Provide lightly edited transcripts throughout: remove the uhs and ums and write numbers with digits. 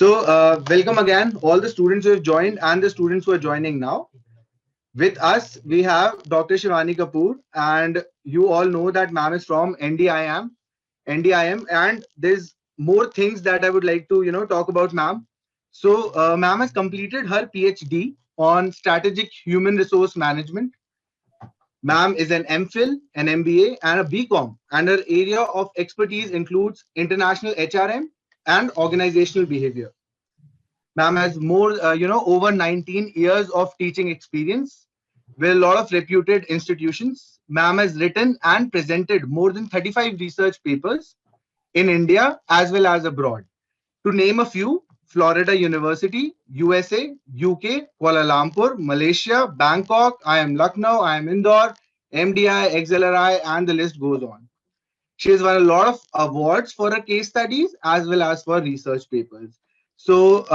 Welcome again, all the students who have joined and the students who are joining now. With us, we have Dr. Shivani Kapoor, and you all know that ma'am is from NDIM, and there's more things that I would like to, talk about ma'am. Ma'am has completed her PhD on strategic human resource management. Ma'am is an MPhil, an MBA, and a BCom, and her area of expertise includes international HRM and organizational behavior. Ma'am has over 19 years of teaching experience with a lot of reputed institutions. Ma'am has written and presented more than 35 research papers in India as well as abroad. To name a few, Florida University, USA, UK, Kuala Lumpur, Malaysia, Bangkok, IIM Lucknow, IIM Indore, MDI, XLRI, and the list goes on. She has won a lot of awards for her case studies as well as for research papers. That's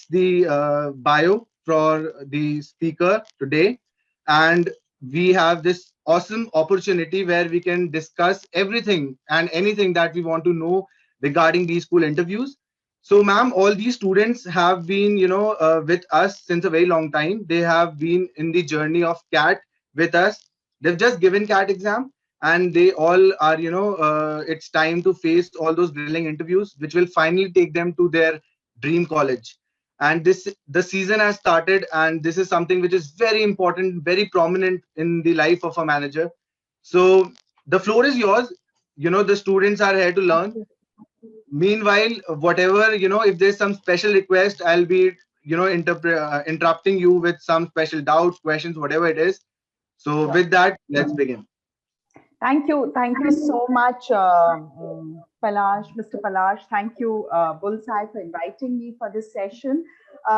the bio for the speaker today, and we have this awesome opportunity where we can discuss everything and anything that we want to know regarding these school interviews. So, ma'am, all these students have been, with us since a very long time. They have been in the journey of CAT with us. They've just given CAT exam, and they all are, it's time to face all those grilling interviews which will finally take them to their dream college. And the season has started, and this is something which is very important, very prominent in the life of a manager. So the floor is yours. The students are here to learn. Meanwhile, whatever, if there's some special request, I'll be, interrupting you with some special doubts, questions, whatever it is. So with that, let's begin. Thank you. Thank you so much, Palash, Mr. Palash. Thank you, Bullseye, for inviting me for this session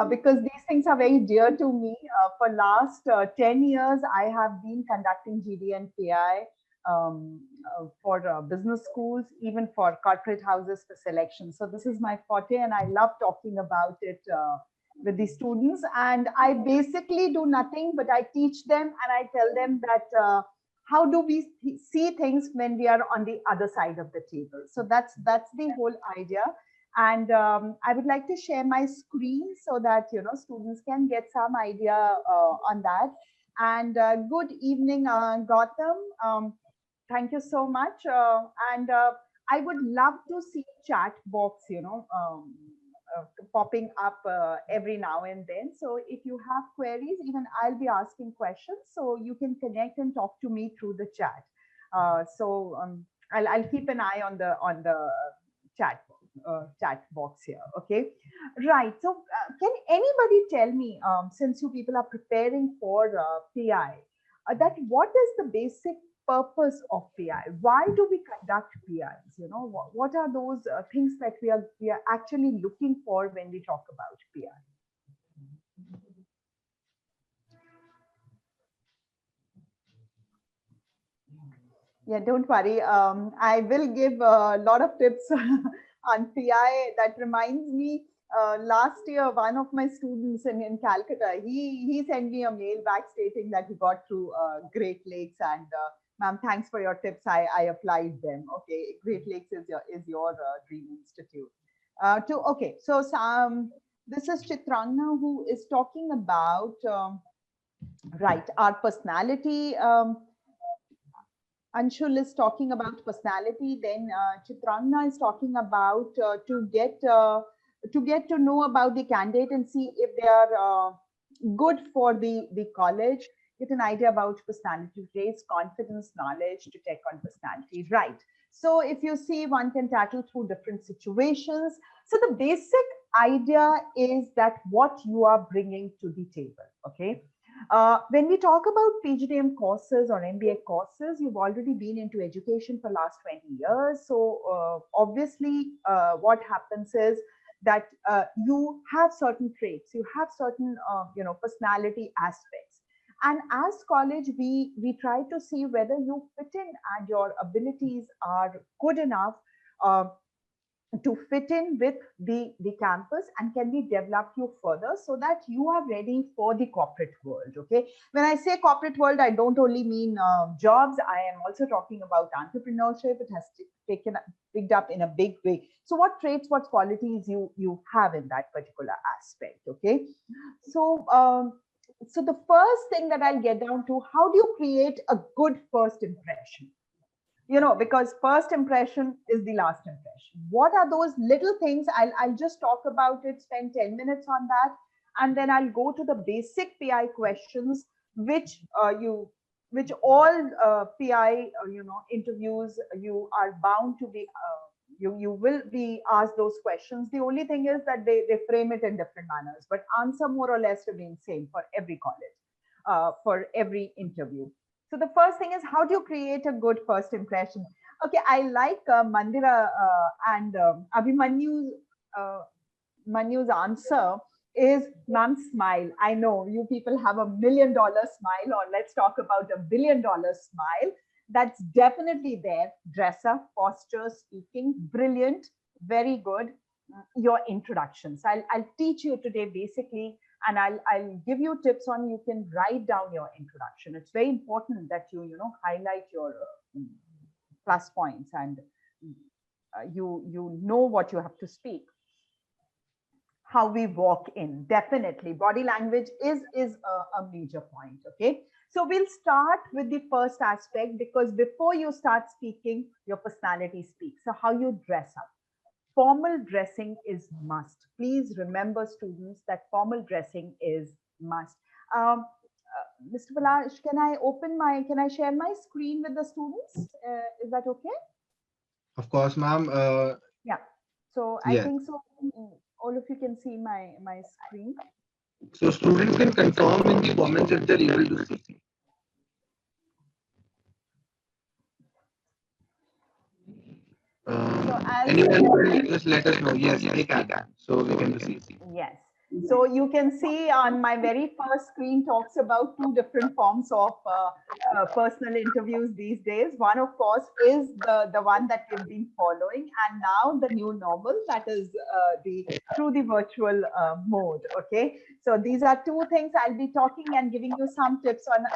because these things are very dear to me. For last 10 years, I have been conducting GD and PI for business schools, even for corporate houses for selection. So this is my forte, and I love talking about it with the students. And I basically do nothing, but I teach them and I tell them that how do we see things when we are on the other side of the table. So that's the whole idea. And I would like to share my screen so that students can get some idea on that. And good evening, Gautam. Thank you so much. And I would love to see chat box, popping up every now and then. So if you have queries, even I'll be asking questions. So you can connect and talk to me through the chat. I'll keep an eye on the chat box here. Okay, right. So can anybody tell me, since you people are preparing for PI, that what is the basic purpose of PI? Why do we conduct PIs? What are those things that we are actually looking for when we talk about PI? Yeah, don't worry. I will give a lot of tips on PI. That reminds me, last year, one of my students in Calcutta, he sent me a mail back stating that he got through Great Lakes, and ma'am, thanks for your tips. I applied them. Okay, Great Lakes is your dream institute. This is Chitrangna who is talking about right, our personality. Anshul is talking about personality. Then Chitrangna is talking about to get to know about the candidate and see if they are good for the college. Get an idea about personality, raise confidence, knowledge to take on personality. Right. So if you see, one can tackle through different situations. So the basic idea is that what you are bringing to the table. Okay. When we talk about PGDM courses or MBA courses, you've already been into education for last 20 years. So obviously what happens is that you have certain traits, you have certain personality aspects. And as college, we try to see whether you fit in and your abilities are good enough to fit in with the campus, and can we develop you further so that you are ready for the corporate world. Okay, when I say corporate world, I don't only mean jobs. I am also talking about entrepreneurship. It has taken picked up in a big way. So what traits, what qualities you have in that particular aspect. Okay, so so the first thing that I'll get down to, how do you create a good first impression? Because first impression is the last impression. What are those little things? I'll just talk about it, spend 10 minutes on that, and then I'll go to the basic PI questions, which which all PI interviews, you are bound to be you will be asked those questions. The only thing is that they frame it in different manners, but answer more or less remains same for every college, for every interview. So the first thing is, how do you create a good first impression? Okay, I like Mandira and Abhimanyu. Manyu's answer is, ma'am, smile. I know you people have $1,000,000 smile, or let's talk about $1,000,000,000 smile. That's definitely there. Dress up, posture, speaking, brilliant, very good. Your introductions. I'll teach you today basically, and I'll give you tips on, you can write down your introduction. It's very important that you highlight your plus points, and you know what you have to speak. How we walk in, definitely body language is a major point. Okay, so we'll start with the first aspect, because before you start speaking, your personality speaks. So how you dress up. Formal dressing is must. Please remember, students, that formal dressing is must. Mr. Palash, can I share my screen with the students? Is that okay? Of course, ma'am. Yeah. So I Yeah. think so. All of you can see my screen. So students can confirm in the comments if they're able to see. So as Anyone will just let us know. Yes, they can. So we can see. yes. So you can see on my very first screen talks about two different forms of personal interviews these days. One, of course, is the one that we've been following, and now the new normal, that is the through the virtual mode. Okay, so these are two things I'll be talking and giving you some tips on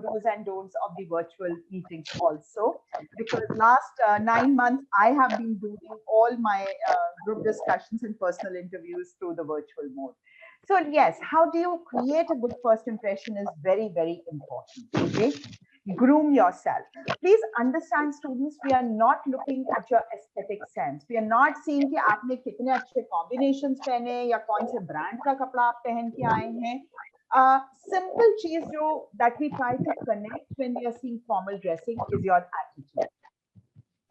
do's and don'ts of the virtual meetings also, because last 9 months I have been doing all my group discussions and personal interviews through the virtual mode. So yes, how do you create a good first impression is very, very important. Okay, groom yourself. Please understand, students, we are not looking at your aesthetic sense. We are not seeing कि आपने कितने अच्छे combinations पहने या कौन से brand का कपड़ा आप पहन के आए हैं. Simple चीज जो that we try to connect when we are seeing formal dressing is your attitude.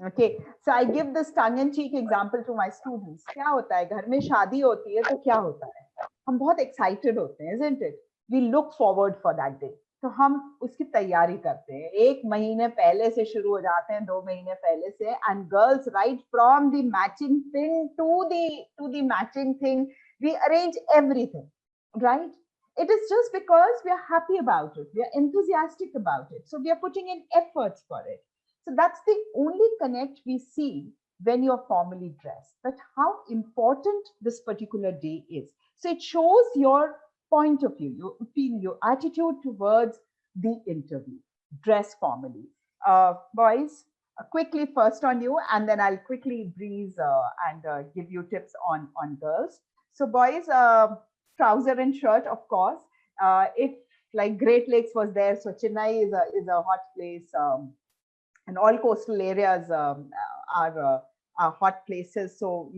Okay, so I give this tongue-in-cheek example to my students. क्या होता है घर में शादी होती है तो क्या होता है, हम बहुत excited होते हैं, isn't it? We look forward for that day. तो हम उसकी तैयारी करते हैं, 1 महीने पहले से शुरू हो जाते हैं, 2 महीने पहले से, and girls, right from the matching thing to the matching thing, we arrange everything, right? It is just because we are happy about it, we are enthusiastic about it, so we are putting in efforts for it. So that's the only connect we see when you're formally dressed, that how important this particular day is. So it shows your point of view, you feel your attitude towards the interview. Dress formally. Boys, quickly first on you, and then I'll quickly breeze and give you tips on girls. So boys, trouser and shirt, of course. If like Great Lakes was there, so Chennai is a hot place. And all coastal areas are hot places. So,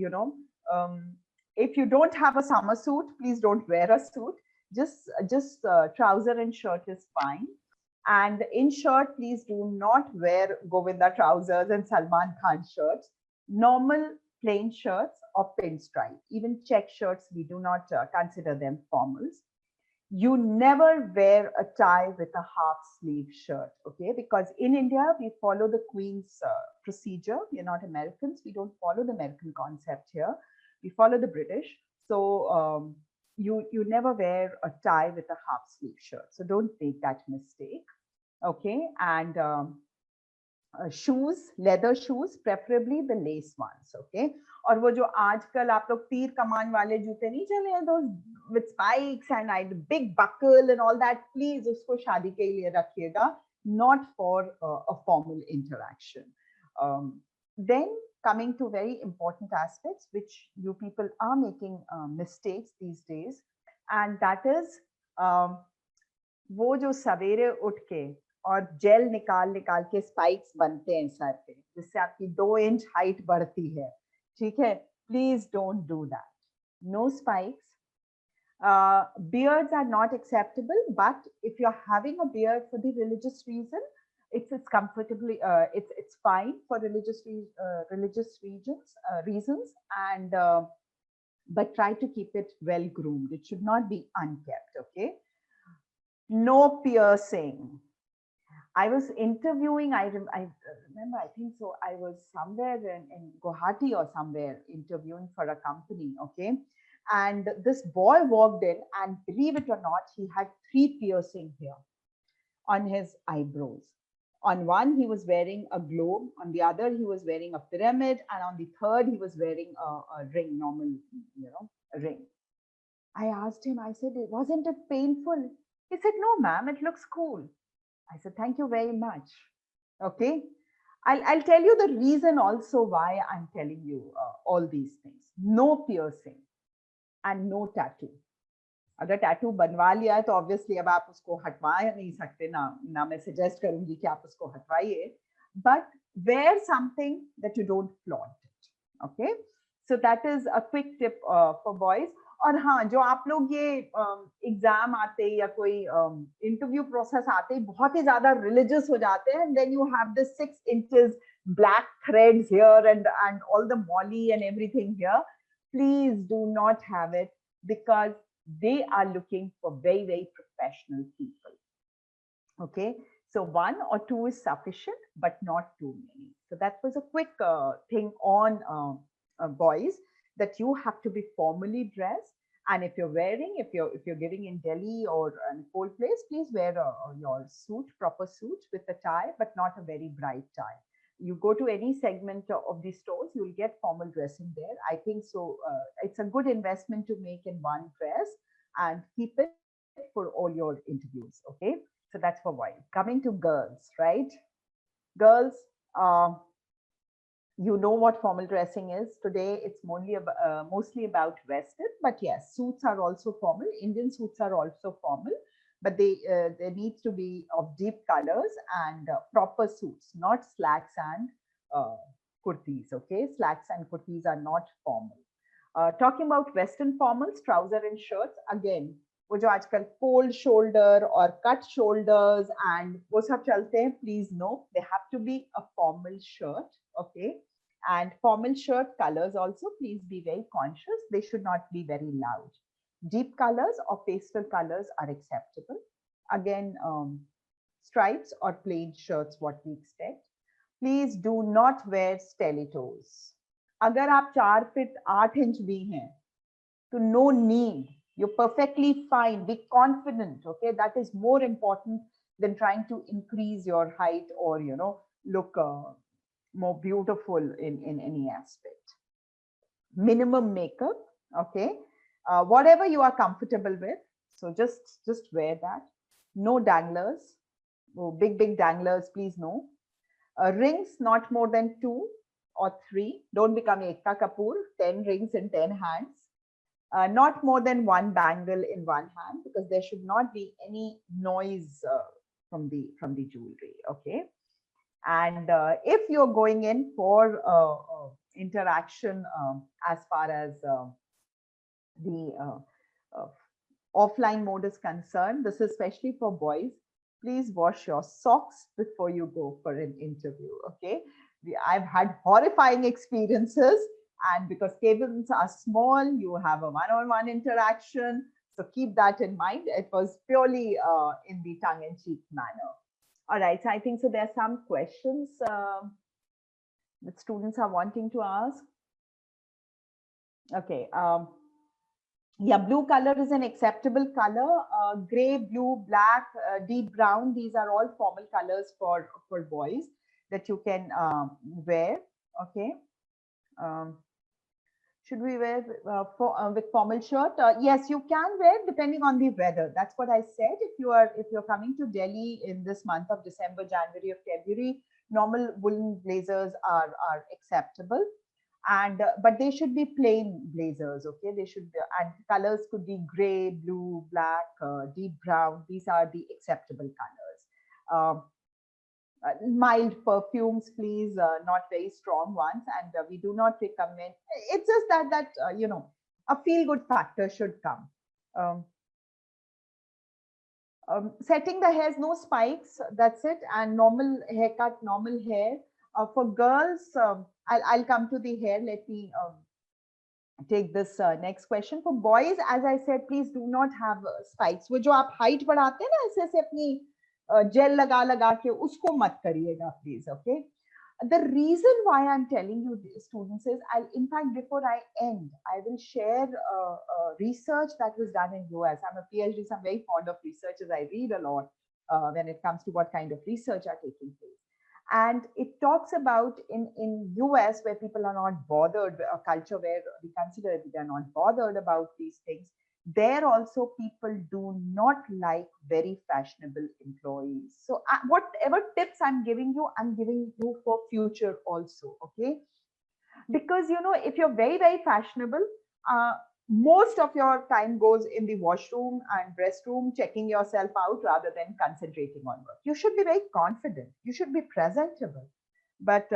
if you don't have a summer suit, please don't wear a suit. Just trouser and shirt is fine. And in shirt, please do not wear Govinda trousers and Salman Khan shirts. Normal plain shirts or pinstripe. Even check shirts, we do not consider them formals. You never wear a tie with a half sleeve shirt, okay? Because in India, we follow the Queen's procedure. We're not Americans. We don't follow the American concept here. We follow the British. So you never wear a tie with a half sleeve shirt. So don't make that mistake, okay? And shoes, leather shoes, preferably the lace ones, okay? और वो जो आजकल आप लोग तीर कमान वाले जूते नहीं चले हैं, those with spikes and I big buckle and all that, please उसको शादी के लिए रखिएगा, not for a formal interaction. Then coming to very important aspects which you people are making mistakes these days, and that is वो जो सवेरे उठ के और जेल निकाल निकाल के स्पाइक्स बनते हैं सर पे, जिससे आपकी 2 इंच हाइट बढ़ती है, ठीक है? Please don't do that. No spikes. Beards are not acceptable, but if you're having a beard for the religious reason, it's comfortably it's fine for religious reasons, and but try to keep it well groomed. It should not be unkept. Okay. No piercing. I was interviewing, I remember, I think so, I was somewhere in Guwahati or somewhere interviewing for a company, okay? And this boy walked in, and believe it or not, he had 3 piercing here on his eyebrows. On one, he was wearing a globe. On the other, he was wearing a pyramid. And on the third, he was wearing a ring, normal, a ring. I asked him, I said, wasn't it painful? He said, no, ma'am, it looks cool. I said, thank you very much. Okay. I'll tell you the reason also why I'm telling you all these things. No piercing and no tattoo. अगर tattoo बनवा लिया है तो obviously अब आप उसको हटवा नहीं सकते ना मैं सजेस्ट करूंगी कि आप उसको हटवाइए, but wear something that you don't flaunt it. Okay, so that is a quick tip for boys. और हाँ, जो आप लोग ये एग्जाम आते या कोई इंटरव्यू प्रोसेस आते बहुत ही ज्यादा रिलीजियस हो जाते हैं, then you have the 6 inches black threads here and all the molly and everything here. Please do not have it, because they are looking for very, very professional people. Okay, so 1 or 2 is sufficient, but not too many. So that was a quick thing on boys, that you have to be formally dressed. And if you're wearing, if you're giving in Delhi or a cold place, please wear your suit, proper suit with a tie, but not a very bright tie. You go to any segment of the stores, you'll get formal dressing there. I think so. It's a good investment to make in one dress and keep it for all your interviews. Okay, so that's for boys. Coming to girls, right? Girls, you know what formal dressing is. Today, it's mostly about Western, but yes, suits are also formal. Indian suits are also formal, but there needs to be of deep colors and proper suits, not slacks and kurtis. Okay, slacks and kurtis are not formal. Talking about Western formals, trouser and shirts, again, वो जो आजकल cold shoulder or cut shoulders and वो सब चलते हैं, please no, they have to be a formal shirt. Okay, and formal shirt colors also, please be very conscious. They should not be very loud. Deep colors or pastel colors are acceptable. Again, stripes or plain shirts, what we expect. Please do not wear stilettos. अगर आप 4 feet 8 inch भी हैं, तो no need. You're perfectly fine. Be confident. Okay, that is more important than trying to increase your height or look more beautiful in any aspect. Minimum makeup. Okay, whatever you are comfortable with. So just wear that. No danglers. Oh, big danglers, please no. Rings not more than 2 or 3. Don't become Ekta Kapoor. 10 rings in 10 hands. Not more than 1 bangle in 1 hand, because there should not be any noise from the jewelry. Okay, and if you're going in for interaction as far as the offline mode is concerned, this is especially for boys. Please wash your socks before you go for an interview. Okay, I've had horrifying experiences. And because cabins are small, you have a one-on-one interaction. So keep that in mind. It was purely in the tongue-in-cheek manner. All right. So I think so. There are some questions that students are wanting to ask. Okay. Yeah, blue color is an acceptable color. Gray, blue, black, deep brown. These are all formal colors for boys. that you can wear. Okay. Um, should we wear with formal shirt? Yes, you can wear depending on the weather. That's what I said. If you're coming to Delhi in this month of December, January, or February, normal woolen blazers are acceptable, and but they should be plain blazers. Okay, they should be, and colors could be gray, blue, black, deep brown. These are the acceptable colors. Mild perfumes, please, not very strong ones, and we do not recommend. It's just that a feel good factor should come. Um, Setting the hairs, no spikes, that's it, and normal haircut, normal hair. For girls, I'll come to the hair. Let me take this next question. For boys, as I said, please do not have spikes. वो जो आप height बढ़ाते हैं ना ऐसे ऐसे अपनी gel लगा लगा के उसको मत करिएगा please. Okay. The reason why I'm telling you this, students, is in fact, before I end, I will share research that was done in US. I'm a PhD, so I'm very fond of researchers. I read a lot when it comes to what kind of research are taking place. And it talks about in US, where people are not bothered, a culture where we consider they're not bothered about these things. There also people do not like very fashionable employees. So whatever tips I'm giving you for future also. Okay, because if you're very very fashionable, most of your time goes in the washroom and restroom checking yourself out rather than concentrating on work. You should be very confident, you should be presentable, but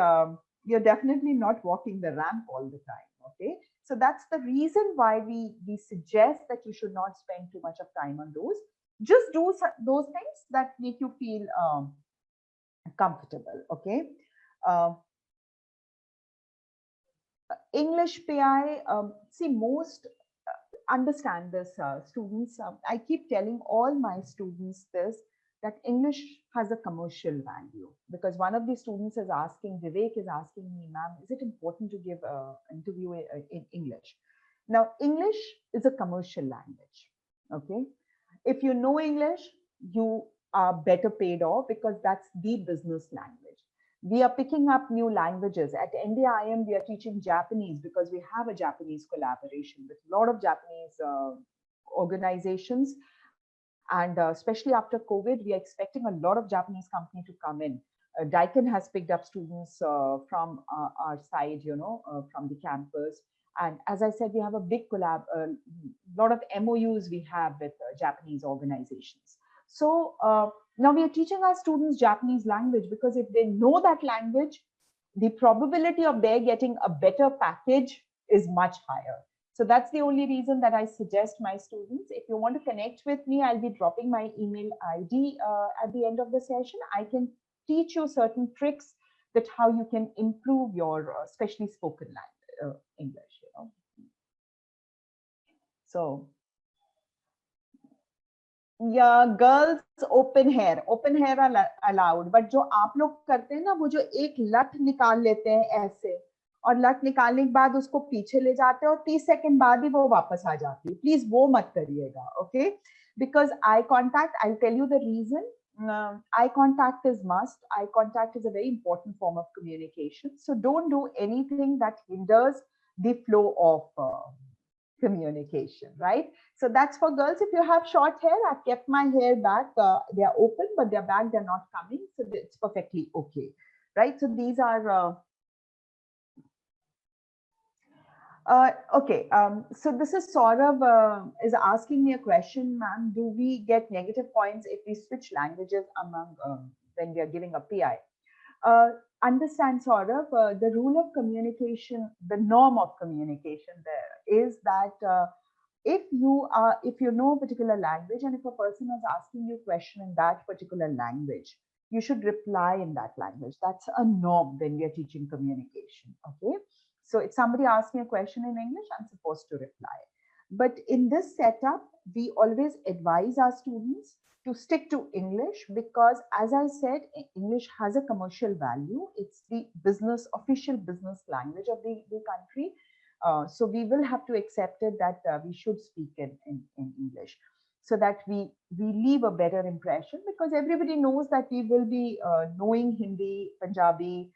you're definitely not walking the ramp all the time. Okay, so that's the reason why we suggest that you should not spend too much of time on those. Just do those things that make you feel comfortable. Okay. English PI, see, most understand this, students. I keep telling all my students this, that English has a commercial value, because one of the students is asking, Vivek is asking me, ma'am, is it important to give an interview in English? Now, English is a commercial language. Okay. If you know English, you are better paid off because that's the business language. We are picking up new languages. At NDIM, we are teaching Japanese because we have a Japanese collaboration with a lot of Japanese organizations. And especially after COVID, we are expecting a lot of Japanese company to come in. Daikin has picked up students from our side, from the campus. And as I said, we have a big collab, a lot of MOUs we have with Japanese organizations. So now we are teaching our students Japanese language, because if they know that language, the probability of their getting a better package is much higher. So that's the only reason that I suggest my students, if you want to connect with me, I'll be dropping my email ID at the end of the session. I can teach you certain tricks that how you can improve your especially spoken language, English. So या girls open hair allowed, but जो आप लोग करते हैं ना, वो जो एक लट निकाल लेते हैं ऐसे, और लट निकालने के बाद उसको पीछे ले जाते हैं और 30 सेकंड बाद ही वो वापस आ जाती है, प्लीज वो मत करिएगा. Okay, because I contact, I tell you the reason. Eye contact is must. Eye contact is a very important form of communication. So don't do anything that hinders the flow of communication, right? So that's for girls. If you have short hair, I've kept my hair back. They are open, but they're back. They're not coming. So it's perfectly okay, right? So these are okay. So this is Saurav is asking me a question, ma'am. Do we get negative points if we switch languages among when we are giving a PI? Understand, Saurav, the rule of communication, the norm of communication there is that if you know a particular language, and if a person is asking you a question in that particular language, you should reply in that language. That's a norm when we are teaching communication. Okay. So if somebody asks me a question in English, I'm supposed to reply. But in this setup, we always advise our students to stick to English, because as I said, English has a commercial value. It's the official business language of the country. So we will have to accept it that we should speak in English. so that we leave a better impression, because everybody knows that we will be knowing Hindi, Punjabi,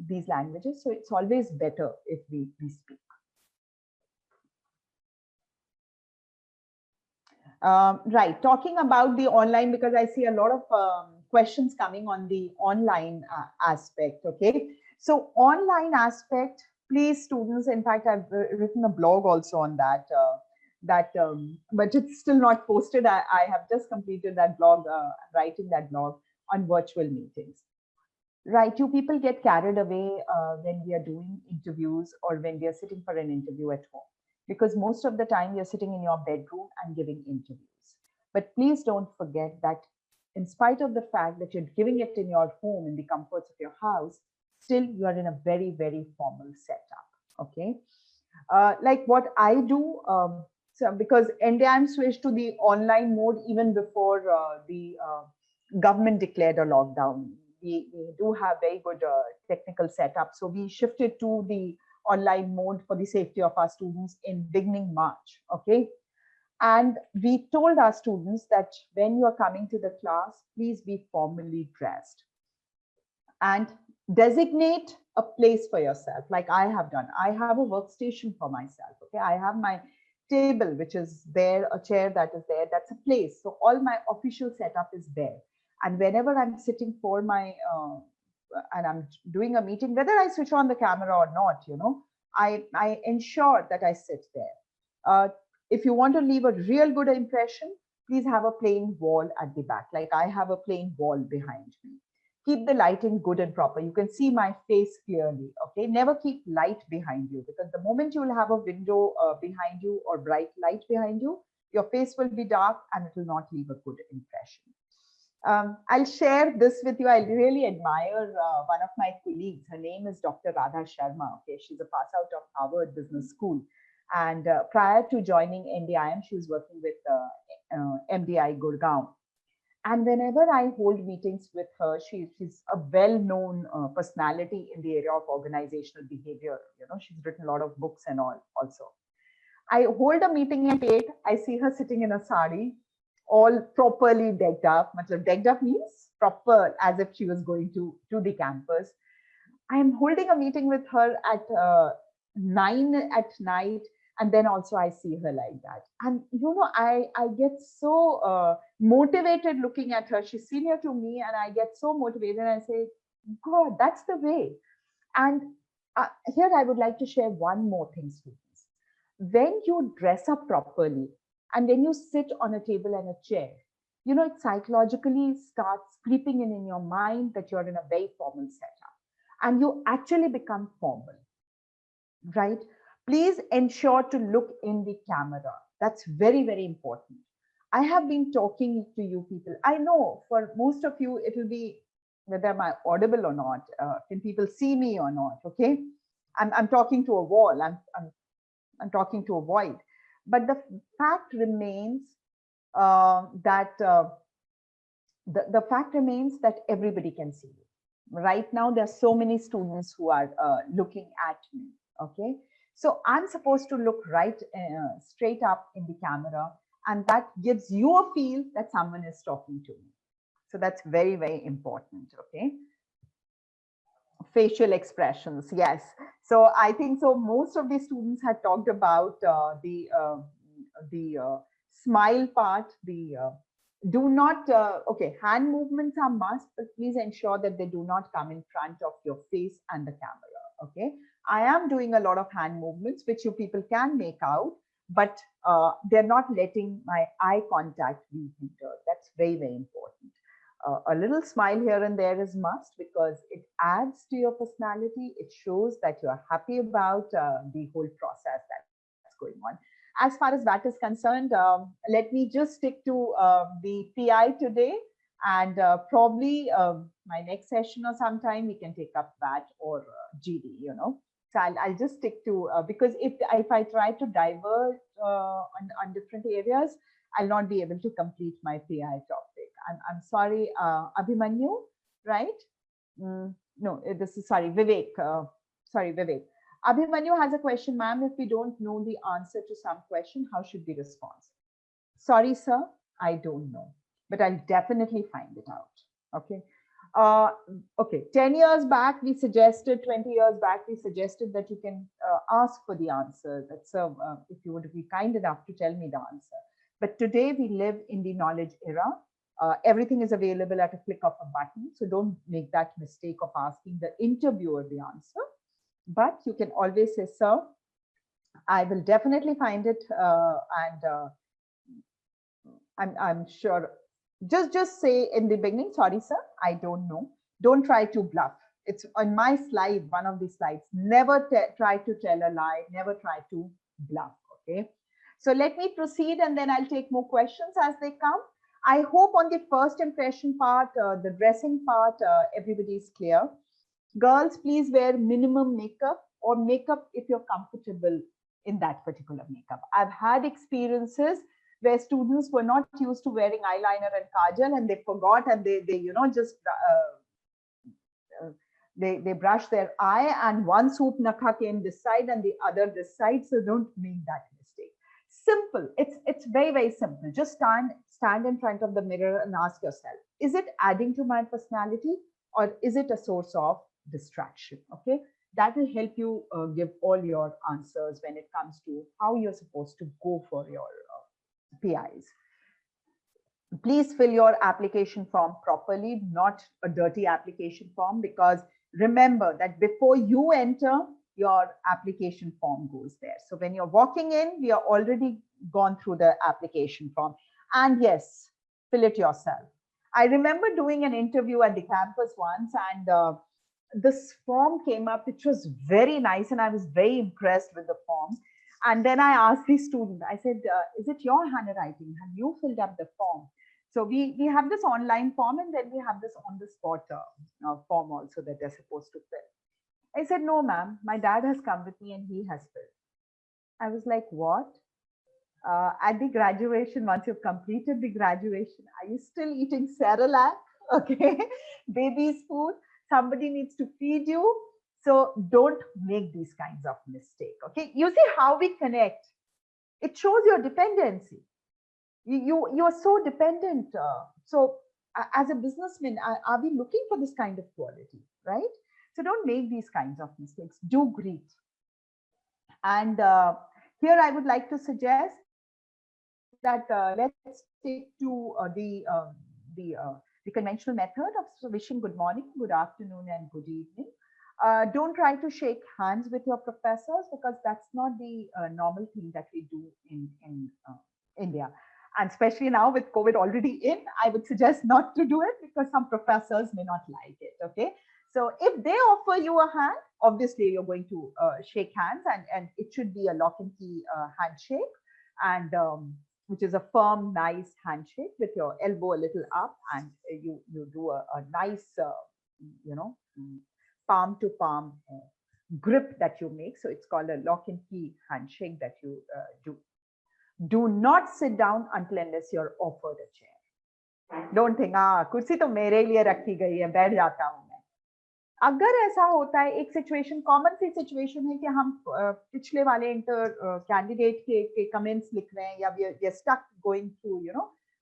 these languages. So it's always better if we speak. Right, talking about the online, because I see a lot of questions coming on the online aspect. Okay, so online aspect, please students, in fact I've written a blog also on that, but it's still not posted. I have just completed that blog, writing that blog on virtual meetings. Right, you people get carried away when we are doing interviews or when we are sitting for an interview at home, because most of the time you're sitting in your bedroom and giving interviews. But please don't forget that in spite of the fact that you're giving it in your home, in the comforts of your house, still you are in a very, very formal setup. Okay, like what I do, so because NDIM switched to the online mode even before the government declared a lockdown. We do have very good technical setup. So we shifted to the online mode for the safety of our students in beginning March. Okay. And we told our students that when you are coming to the class, please be formally dressed and designate a place for yourself, like I have done. I have a workstation for myself. Okay. I have my table, which is there, a chair that is there, that's a place. So all my official setup is there. And whenever I'm sitting for my, and I'm doing a meeting, whether I switch on the camera or not, I ensure that I sit there. If you want to leave a real good impression, please have a plain wall at the back. Like I have a plain wall behind me. Keep the lighting good and proper. You can see my face clearly. Okay, never keep light behind you, because the moment you will have a window behind you or bright light behind you, your face will be dark and it will not leave a good impression. I'll share this with you. I really admire one of my colleagues. Her name is Dr. Radha Sharma. Okay, she's a pass out of Harvard Business School. And prior to joining NDIM, she was working with MDI Gurgaon. And whenever I hold meetings with her, she's a well-known personality in the area of organizational behavior. She's written a lot of books and all also. I hold a meeting at 8, I see her sitting in a sari, all properly decked up. Decked up means proper, as if she was going to the campus. I'm holding a meeting with her at 9 at night. And then also I see her like that. And, I get so motivated looking at her. She's senior to me and I get so motivated and I say, God, that's the way. And here I would like to share one more thing, students. When you dress up properly and when you sit on a table and a chair, it psychologically starts creeping in your mind that you're in a very formal setup and you actually become formal, right? Please ensure to look in the camera. That's very, very important. I have been talking to you people. I know for most of you, it will be whether am I audible or not. Can people see me or not? Okay. I'm talking to a wall. I'm talking to a void. But the fact remains the fact remains that everybody can see you. Right now, there are so many students who are looking at me. Okay. So I'm supposed to look right straight up in the camera, and that gives you a feel that someone is talking to me. So that's very, very important. Okay. Facial expressions. Yes. So I think so. Most of the students had talked about the smile part. Do not. Okay. Hand movements are must, but please ensure that they do not come in front of your face and the camera. Okay. I am doing a lot of hand movements, which you people can make out, but they're not letting my eye contact be hindered. That's very, very important. A little smile here and there is must, because it adds to your personality. It shows that you're happy about the whole process that's going on. As far as VAT is concerned, let me just stick to the PI today, and probably my next session or sometime we can take up VAT or GD, So I'll just stick to, because if I try to divert on different areas, I'll not be able to complete my PI topic. I'm sorry, Abhimanyu, right? No, this is, sorry, Vivek. Sorry, Vivek. Abhimanyu has a question, ma'am. If we don't know the answer to some question, how should we respond? Sorry, sir, I don't know, but I'll definitely find it out. Okay. Okay, 10 years back, we suggested, 20 years back, we suggested that you can ask for the answer. That's if you would be kind enough to tell me the answer. But today we live in the knowledge era. Everything is available at a click of a button. So don't make that mistake of asking the interviewer the answer. But you can always say, sir, I will definitely find it. I'm sure. Just say in the beginning, sorry, sir, I don't know. Don't try to bluff. It's on my slide, one of the slides. Never try to tell a lie. Never try to bluff. Okay. So let me proceed, and then I'll take more questions as they come. I hope on the first impression part, the dressing part, everybody is clear. Girls, please wear minimum makeup, or makeup if you're comfortable in that particular makeup. I've had experiences where students were not used to wearing eyeliner and kajal, and they forgot, and they just they brush their eye, and one swoop nakha came this side and the other this side. So don't make that mistake. Simple. It's very simple. Just stand in front of the mirror and ask yourself, is it adding to my personality, or is it a source of distraction? Okay, that will help you give all your answers when it comes to how you're supposed to go for your PIs. Please fill your application form properly, not a dirty application form, because remember that before you enter, your application form goes there. So when you're walking in, we are already gone through the application form. And yes, fill it yourself. I remember doing an interview at the campus once, and this form came up, which was very nice, and I was very impressed with the form. And then I asked the student, I said, is it your handwriting? Have you filled up the form? So we have this online form, and then we have this on the spot form also that they're supposed to fill. I said, no, ma'am, my dad has come with me and he has filled. I was like, what? At the graduation, once you've completed the graduation, are you still eating Cerelac? Okay, baby's food. Somebody needs to feed you. So don't make these kinds of mistakes. Okay, you see how we connect. It shows your dependency. You are so dependent. So as a businessman, are we looking for this kind of quality, right? So don't make these kinds of mistakes. Do greet. And here I would like to suggest that let's stick to the conventional method of wishing good morning, good afternoon, and good evening. Don't try to shake hands with your professors, because that's not the normal thing that we do in India. And especially now with COVID already in, I would suggest not to do it, because some professors may not like it. Okay. So if they offer you a hand, obviously you're going to shake hands, and it should be a lock and key handshake, and which is a firm, nice handshake with your elbow a little up, and you do a nice, palm to palm grip that you make. So it's called a lock and key handshake that you do. Do not sit down until unless you're offered a chair. Don't think, kursi to mere liye rakhi gayi hai, baith jata hu main. अगर ऐसा होता है, एक situation, common सी situation है कि हम पिछले वाले इंटर कैंडिडेट के कमेंट्स लिख रहे हैं, या we are stuck going through,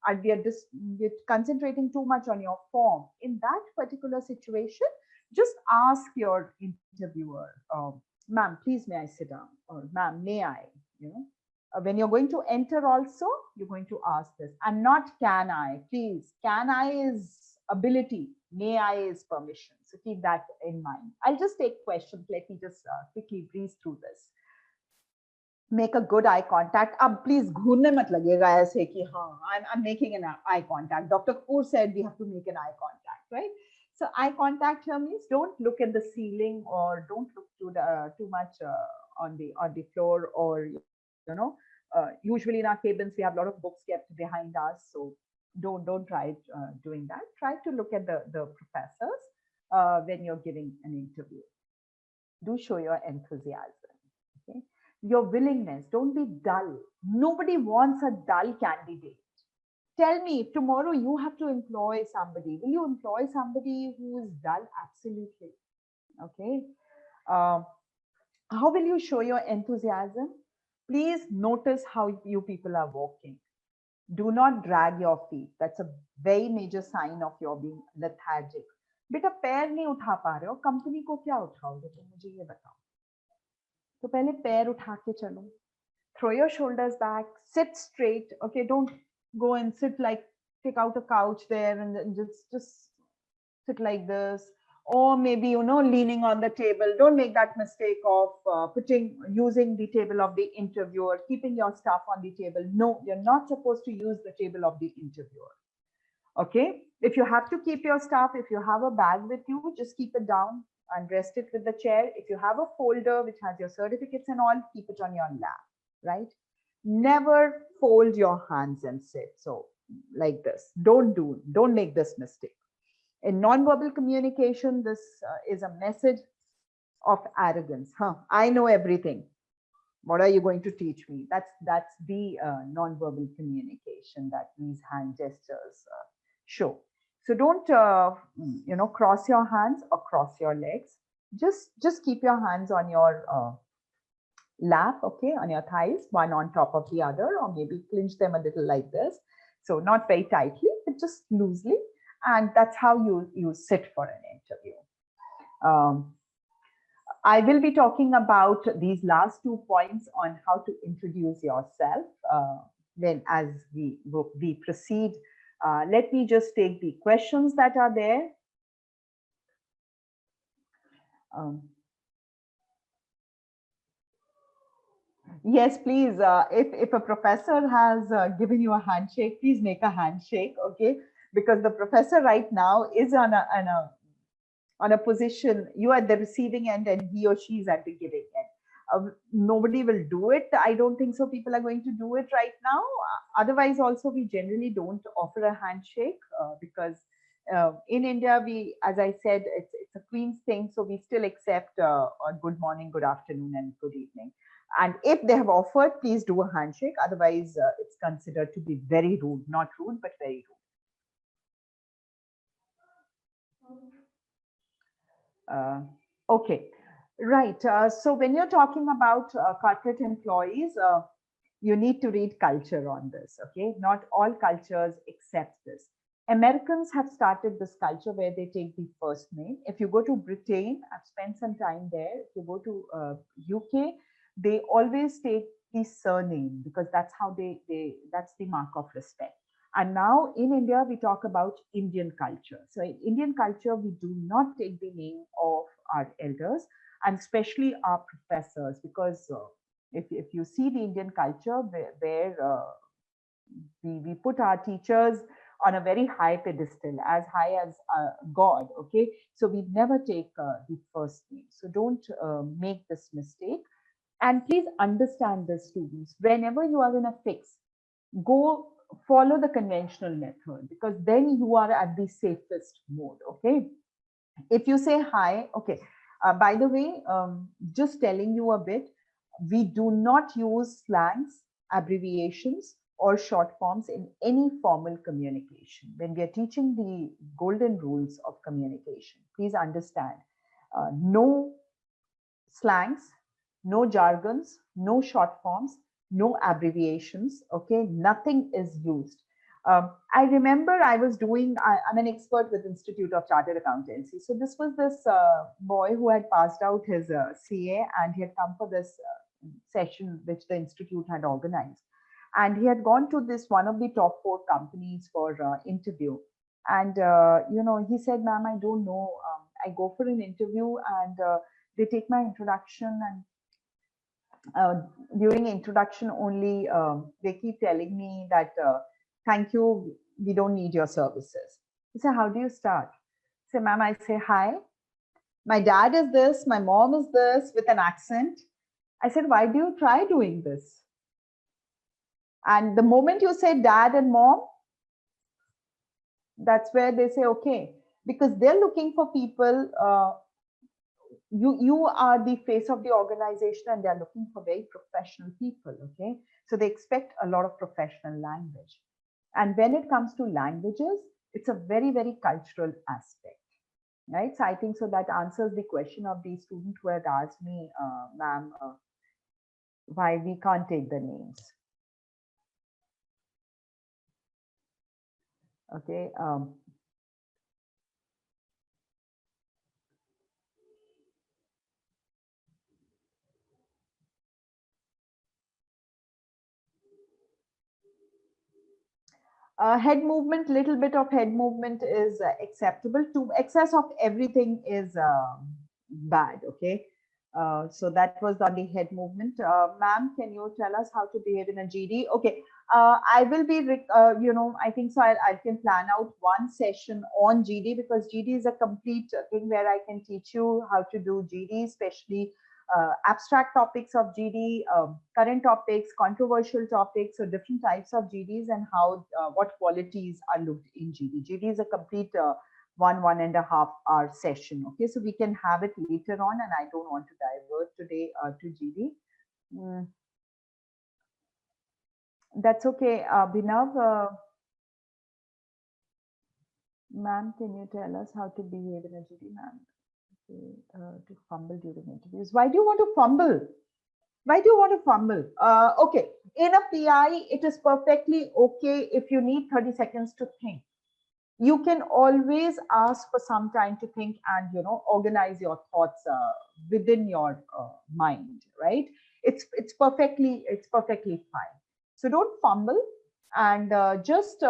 and we're concentrating too much on your form. In that particular situation, just ask your interviewer, ma'am, please may I sit down, or ma'am, may I, when you're going to enter also, you're going to ask this, and not can I, please. Can I is ability, may I is permission. So keep that in mind. I'll just take questions. Let me just quickly breeze through this. Make a good eye contact. Ab please घूरने मत लगेगा ऐसे कि हाँ, I'm making an eye contact. Dr. Kapoor said we have to make an eye contact, right? So eye contact here means don't look at the ceiling, or don't look too much on the floor, or usually in our cabins we have a lot of books kept behind us, so don't try doing that. Try to look at the professors when you're giving an interview. Do show your enthusiasm. Okay, your willingness. Don't be dull. Nobody wants a dull candidate. Tell me, if tomorrow you have to employ somebody, will you employ somebody who is dull? Absolutely. Okay. How will you show your enthusiasm? Please notice how you people are walking. Do not drag your feet. That's a very major sign of your being lethargic. बेटा पैर नहीं उठा पा रहे हो, company को क्या उठाओगे तुम, मुझे ये बताओ. तो पहले पैर उठा के चलो. Throw your shoulders back, sit straight. Okay, don't go and sit like, take out a couch there and just sit like this, or maybe leaning on the table. Don't make that mistake of using the table of the interviewer, keeping your stuff on the table. No, you're not supposed to use the table of the interviewer. Okay, if you have to keep your stuff, if you have a bag with you, just keep it down and rest it with the chair. If you have a folder which has your certificates and all, keep it on your lap, right? Never fold your hands and sit so like this. Don't make this mistake. In non-verbal communication, this is a message of arrogance. I know everything. What are you going to teach me? That's the non-verbal communication that these hand gestures show. So don't cross your hands or cross your legs. Just keep your hands on your lap, okay, on your thighs, one on top of the other, or maybe clinch them a little like this. So not very tightly, but just loosely. And that's how you sit for an interview. I will be talking about these last 2 points on how to introduce yourself then as we proceed. Let me just take the questions that are there. Yes, please. If a professor has given you a handshake, please make a handshake, okay? Because the professor right now is on a position, you are at the receiving end and he or she is at the giving end. Nobody will do it. I don't think so. People are going to do it right now. Otherwise, also, we generally don't offer a handshake because in India, as I said, it's a Queen's thing. So we still accept good morning, good afternoon, and good evening. And if they have offered, please do a handshake. Otherwise, it's considered to be very rude, not rude, but very rude. Okay, right. So when you're talking about corporate employees, you need to read culture on this, okay? Not all cultures accept this. Americans have started this culture where they take the first name. If you go to Britain, I've spent some time there. If you go to UK, they always take the surname because that's how that's the mark of respect. And now in India, we talk about Indian culture. So in Indian culture, we do not take the name of our elders and especially our professors, because if you see the Indian culture where we put our teachers on a very high pedestal, as high as God, okay? So we never take the first name. So don't make this mistake. And please understand this, students. Whenever you are in a fix, go follow the conventional method because then you are at the safest mode, okay? If you say hi, okay. By the way, just telling you a bit, we do not use slangs, abbreviations, or short forms in any formal communication. When we are teaching the golden rules of communication, please understand, no slangs, no jargons, no short forms, no abbreviations, okay? Nothing is used. I remember I was doing, I'm an expert with Institute of Chartered Accountancy. So this was this boy who had passed out his CA and he had come for this session which the Institute had organized. And he had gone to this one of the top 4 companies for interview. And, he said, ma'am, I don't know. I go for an interview and they take my introduction and during introduction only, they keep telling me that, thank you, we don't need your services. He said, how do you start? I say, ma'am, I say, hi, my dad is this, my mom is this, with an accent. I said, why do you try doing this? And the moment you say dad and mom, that's where they say, okay, because they're looking for people, you are the face of the organization and they're looking for very professional people, okay? So they expect a lot of professional language. And when it comes to languages, it's a very, very cultural aspect, right? So I think so that answers the question of the student who had asked me, ma'am, why we can't take the names. Okay. Head movement, little bit of head movement is acceptable. To excess of everything is bad. Okay. So that was on the head movement. Ma'am, can you tell us how to behave in a GD? Okay. I will be, I think so. I can plan out one session on GD, because GD is a complete thing where I can teach you how to do GD, especially abstract topics of GD, current topics, controversial topics, so different types of GDs, and how what qualities are looked in GD. GD is a complete 1.5 hour session. Okay, so we can have it later on, and I don't want to divert today to GD. That's okay, Binav. Ma'am, can you tell us how to behave in a GD, ma'am? To fumble during interviews. Why do you want to fumble? Why do you want to fumble? Okay, in a PI, it is perfectly okay if you need 30 seconds to think. You can always ask for some time to think and organize your thoughts within your mind, right? It's perfectly fine. So don't fumble, and just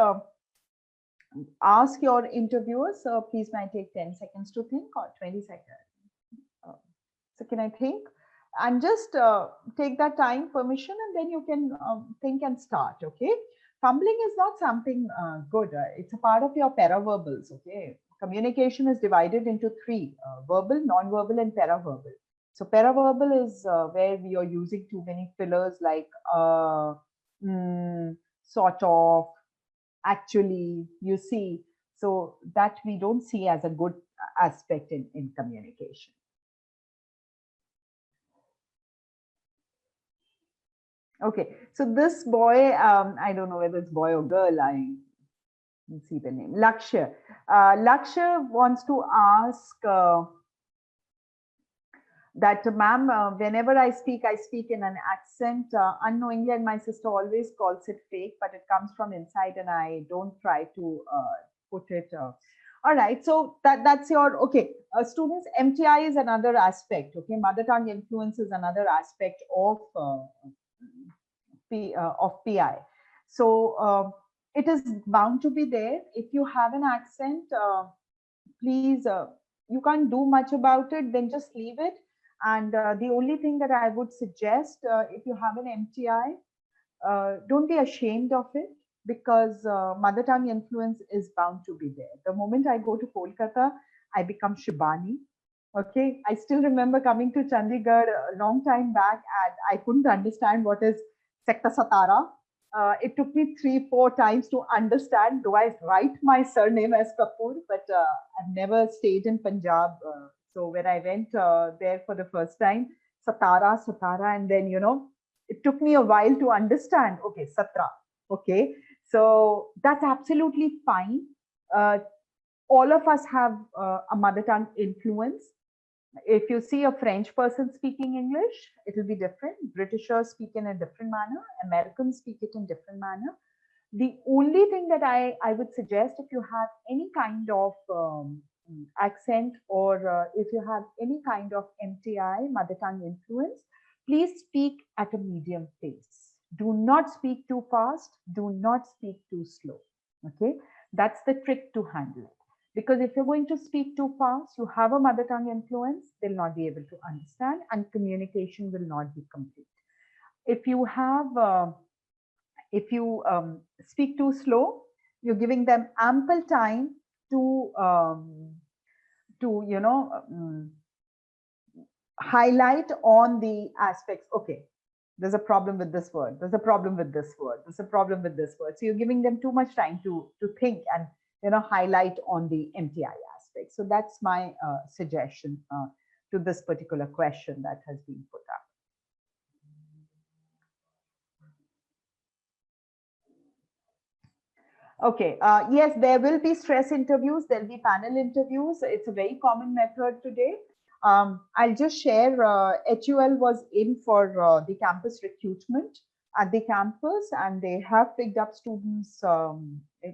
ask your interviewers. Please, might take 10 seconds to think, or 20 seconds. So can I think? And just take that time permission, and then you can think and start. Okay, fumbling is not something good. It's a part of your paraverbals. Okay, communication is divided into three: verbal, non-verbal, and paraverbal. So paraverbal is where we are using too many fillers like sort of, actually, you see. So that we don't see as a good aspect in communication. Okay, so this boy, I don't know whether it's boy or girl, I see the name, Lakshya. Lakshya wants to ask that, ma'am, whenever I speak in an accent unknowingly, and my sister always calls it fake, but it comes from inside, and I don't try to put it. All right, so that's your, okay. Students, MTI is another aspect, okay? Mother tongue influence is another aspect of PI. So it is bound to be there. If you have an accent, please, you can't do much about it, then just leave it. And the only thing that I would suggest, if you have an MTI, don't be ashamed of it, because mother tongue influence is bound to be there. The moment I go to Kolkata, I become Shivani. Okay, I still remember coming to Chandigarh a long time back, and I couldn't understand what is Sector Satara. It took me 3-4 times to understand. Do I write my surname as Kapoor? But I've never stayed in Punjab. So when I went there for the first time, Satara, and then, it took me a while to understand. Okay, Satra. Okay, so that's absolutely fine. All of us have a mother tongue influence. If you see a French person speaking English, it will be different. Britishers speak in a different manner. Americans speak it in different manner. The only thing that I would suggest, if you have any kind of accent, or if you have any kind of MTI, mother tongue influence, please speak at a medium pace. Do not speak too fast. Do not speak too slow. Okay, that's the trick to handle it. Because if you're going to speak too fast, you have a mother tongue influence, they'll not be able to understand, and communication will not be complete. If you have, if you speak too slow, you're giving them ample time to, highlight on the aspects. Okay, there's a problem with this word. There's a problem with this word. There's a problem with this word. So you're giving them too much time to think and highlight on the MTI aspect. So that's my suggestion to this particular question that has been put up. Okay, yes, there will be stress interviews. There'll be panel interviews. It's a very common method today. I'll just share, HUL was in for the campus recruitment. at the campus, and they have picked up students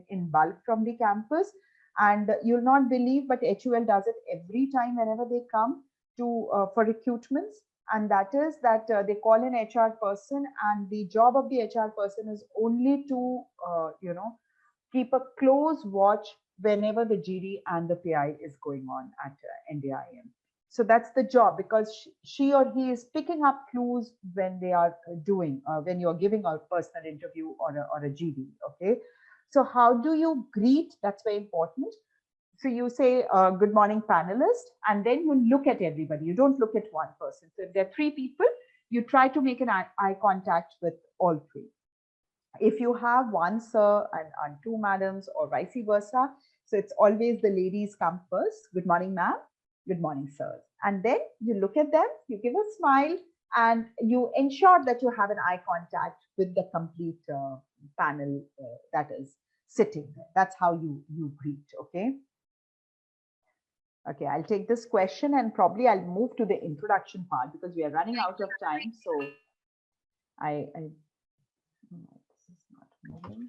in bulk from the campus. And you'll not believe, but HUL does it every time whenever they come to for recruitments. And that is that they call an HR person, and the job of the HR person is only to keep a close watch whenever the GD and the PI is going on at NDIM. So that's the job, because she or he is picking up clues when they are doing, when you're giving a personal interview or a GD. Okay. So how do you greet? That's very important. So you say, good morning, panelist, and then you look at everybody. You don't look at one person. So if there are three people, you try to make an eye contact with all three. If you have one sir and two madams, or vice versa, so it's always the ladies come first. Good morning, ma'am. Good morning, sir. And then you look at them, you give a smile, and you ensure that you have an eye contact with the complete panel that is sitting there. That's how you greet. Okay. Okay, I'll take this question, and probably I'll move to the introduction part because we are running out of time. So I this is not moving.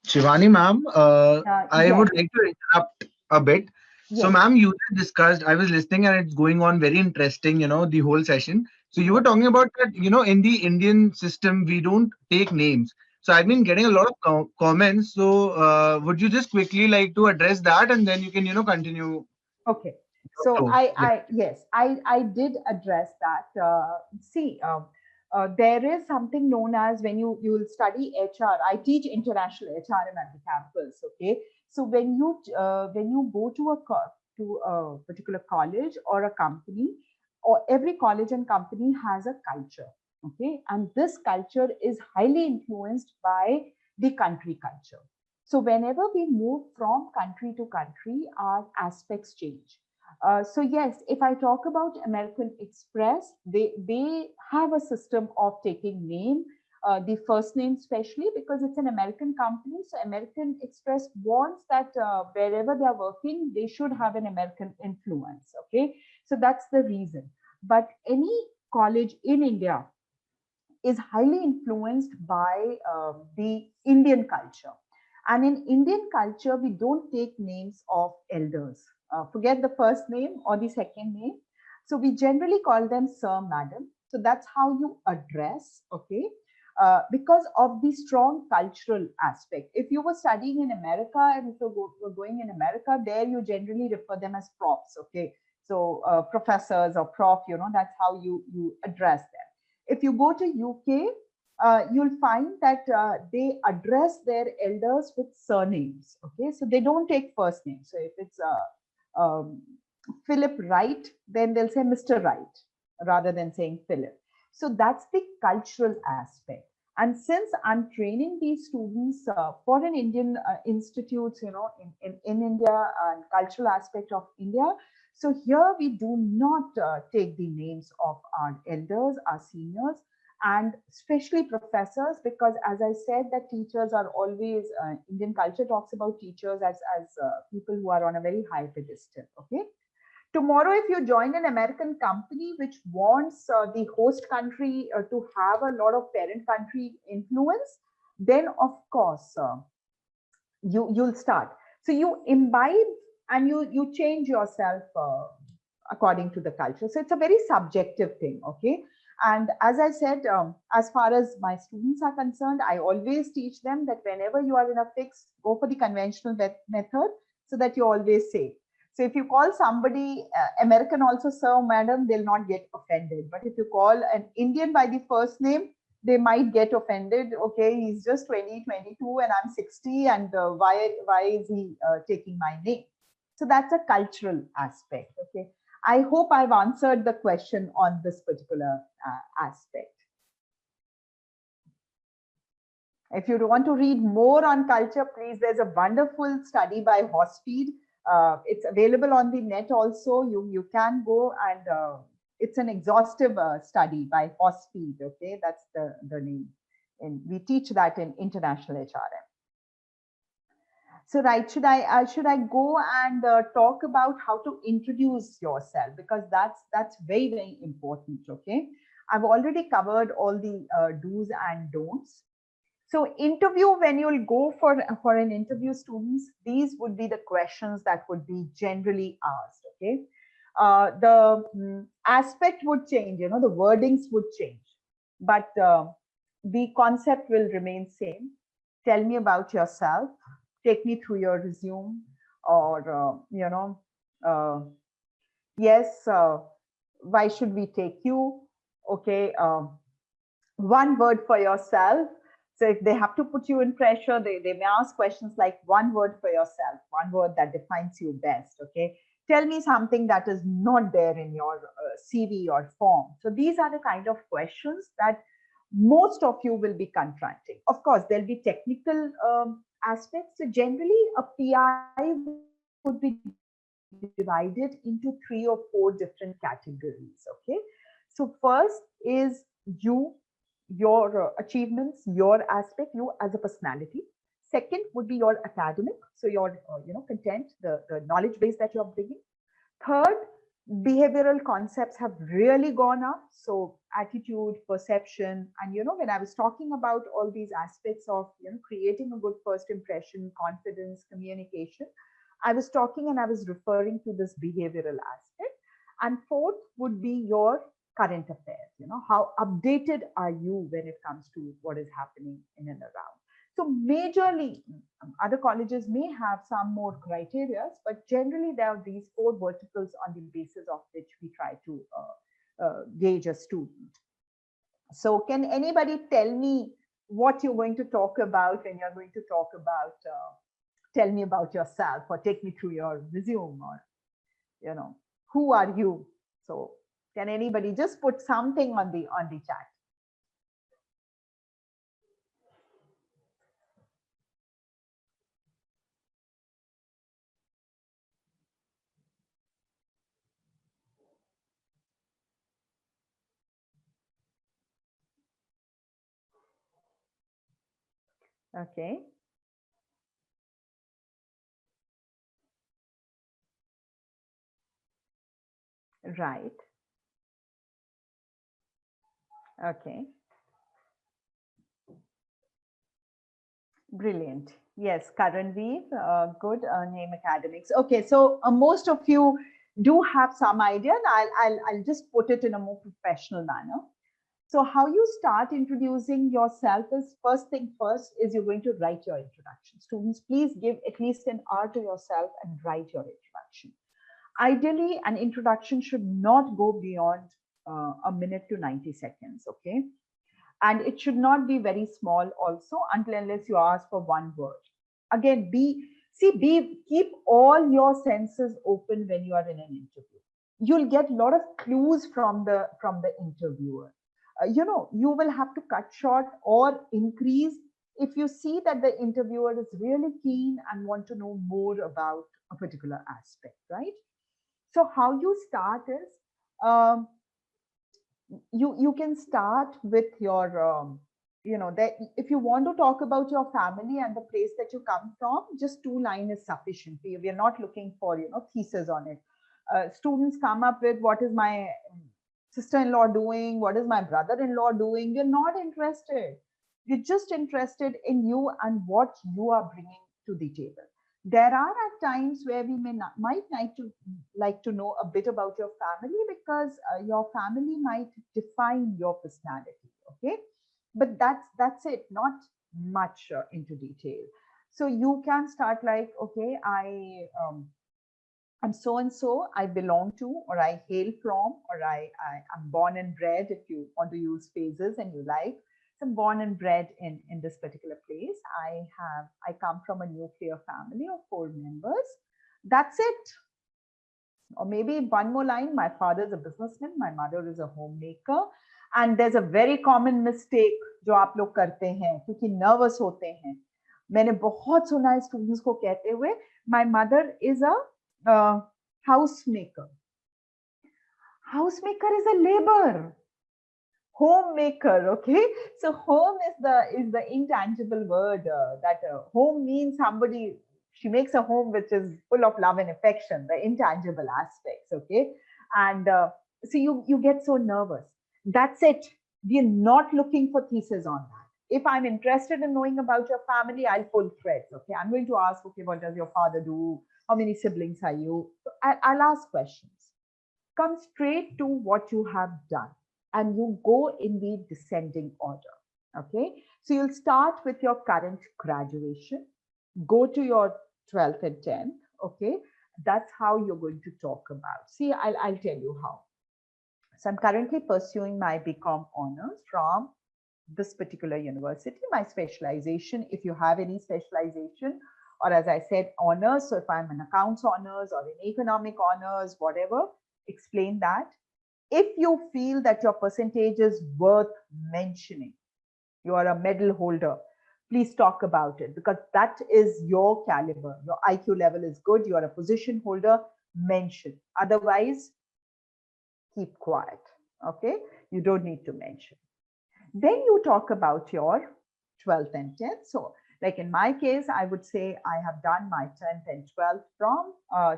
Shivani ma'am, I would like to interrupt a bit. Yes. So ma'am, you discussed, I was listening and it's going on very interesting, the whole session. So you were talking about that, in the Indian system, we don't take names. So I've been getting a lot of comments. So would you just quickly like to address that, and then you can, continue? Okay. So yes, I did address that. See, there is something known as, when you will study HR. I teach international HRM at the campus. Okay. So when you go to a particular college or a company, or every college and company has a culture. Okay. And this culture is highly influenced by the country culture. So whenever we move from country to country, our aspects change. So yes, if I talk about American Express, they have a system of taking name, the first name especially, because it's an American company. So American Express wants that wherever they are working, they should have an American influence. Okay, so that's the reason. But any college in India is highly influenced by the Indian culture. And in Indian culture, we don't take names of elders. Forget the first name or the second name. So we generally call them sir, madam. So that's how you address, okay? Because of the strong cultural aspect. If you were studying in America, and if you were going in America, there you generally refer them as profs, okay? So professors or prof, that's how you address them. If you go to UK, you'll find that they address their elders with surnames. Okay, so they don't take first names. So if it's Philip Wright, then they'll say Mr. Wright rather than saying Philip. So that's the cultural aspect. And since I'm training these students for an Indian institutes, in India and cultural aspect of India, so here we do not take the names of our elders, our seniors, and especially professors, because as I said, that teachers are always, Indian culture talks about teachers as people who are on a very high pedestal. Okay. Tomorrow, if you join an American company which wants the host country to have a lot of parent country influence, then of course you'll start. So you imbibe and you change yourself according to the culture. So it's a very subjective thing, okay? And as I said, as far as my students are concerned, I always teach them that whenever you are in a fix, go for the conventional method, so that you always say. So if you call somebody American also sir, madam, they'll not get offended. But if you call an Indian by the first name, they might get offended. Okay, he's just 20, 22 and I'm 60, and why is he taking my name? So that's a cultural aspect. Okay, I hope I've answered the question on this particular aspect. If you want to read more on culture, please, there's a wonderful study by Hospeed. It's available on the net also. You can go, and it's an exhaustive study by Hospeed. Okay, that's the name. And we teach that in international HRM. So right, should I go and talk about how to introduce yourself, because that's very, very important. Okay, I've already covered all the do's and don'ts. So interview, when you'll go for an interview, students, these would be the questions that would be generally asked. Okay, the aspect would change, the wordings would change, but the concept will remain same. Tell me about yourself. Take me through your resume, or uh, yes, why should we take you? Okay, one word for yourself. So if they have to put you in pressure, they may ask questions like one word for yourself, one word that defines you best. Okay, tell me something that is not there in your CV or form. So these are the kind of questions that most of you will be confronting. Of course, there'll be technical aspects. So generally, a PI would be divided into 3 or 4 different categories. Okay, so first is you, your achievements, your aspect, you as a personality. Second would be your academic, so your content, the knowledge base that you're bringing. Third, behavioral concepts have really gone up. So attitude, perception, and when I was talking about all these aspects of creating a good first impression, confidence, communication, I was talking and I was referring to this behavioral aspect. And fourth would be your current affairs. How updated are you when it comes to what is happening in and around? So majorly, other colleges may have some more criteria, but generally there are these 4 verticals on the basis of which we try to gauge a student. So can anybody tell me what you're going to talk about when you're going to talk about, tell me about yourself, or take me through your resume, or, who are you? So can anybody just put something on the chat? Okay. Right. Okay. Brilliant. Yes, Karanveer, good name academics. Okay, so most of you do have some idea, and I'll just put it in a more professional manner. So how you start introducing yourself is, first thing first is you're going to write your introduction. Students, please give at least an hour to yourself and write your introduction. Ideally, an introduction should not go beyond a minute to 90 seconds, okay? And it should not be very small also, until unless you ask for one word. Again, keep all your senses open when you are in an interview. You'll get a lot of clues from the interviewer. You will have to cut short or increase if you see that the interviewer is really keen and want to know more about a particular aspect, right? So how you start is, um, you can start with your that if you want to talk about your family and the place that you come from, just 2 lines is sufficient. We are not looking for thesis on it. Students come up with, what is my sister-in-law doing, what is my brother-in-law doing. You're not interested. You're just interested in you and what you are bringing to the table. There are at times where we might like to know a bit about your family, because your family might define your personality. Okay, but that's it, not much into detail. So you can start like, okay, I'm so and so, I belong to, or I hail from, or I'm born and bred, if you want to use phases and you like. So I'm born and bred in this particular place. I come from a nuclear family of 4 members. That's it. Or maybe one more line, my father is a businessman, my mother is a homemaker. And there's a very common mistake जो आप लोग करते हैं क्योंकि nervous होते हैं. मैंने बहुत सुना है स्टूडेंट्स को कहते हुए, my mother is a housemaker. Housemaker is a labor. Homemaker, okay? So home is the intangible word that home means somebody, she makes a home which is full of love and affection, the intangible aspects, okay? And so you get so nervous. That's it. We're not looking for thesis on that. If I'm interested in knowing about your family, I'll pull threads. Okay, I'm going to ask, okay, what does your father do? How many siblings are you? I'll ask questions. Come straight to what you have done, and you go in the descending order. Okay, so you'll start with your current graduation, go to your 12th and 10th. Okay, that's how you're going to talk about. See, I'll tell you how. So I'm currently pursuing my BCom honors from this particular university. My specialization, if you have any specialization, or as I said, honors. So if I'm in accounts honors or in economic honors, whatever, explain that. If you feel that your percentage is worth mentioning, you are a medal holder, please talk about it, because that is your caliber. Your IQ level is good. You are a position holder, mention. Otherwise, keep quiet. Okay, you don't need to mention. Then you talk about your 12th and 10th. So like in my case, I would say I have done my 10th and 12th from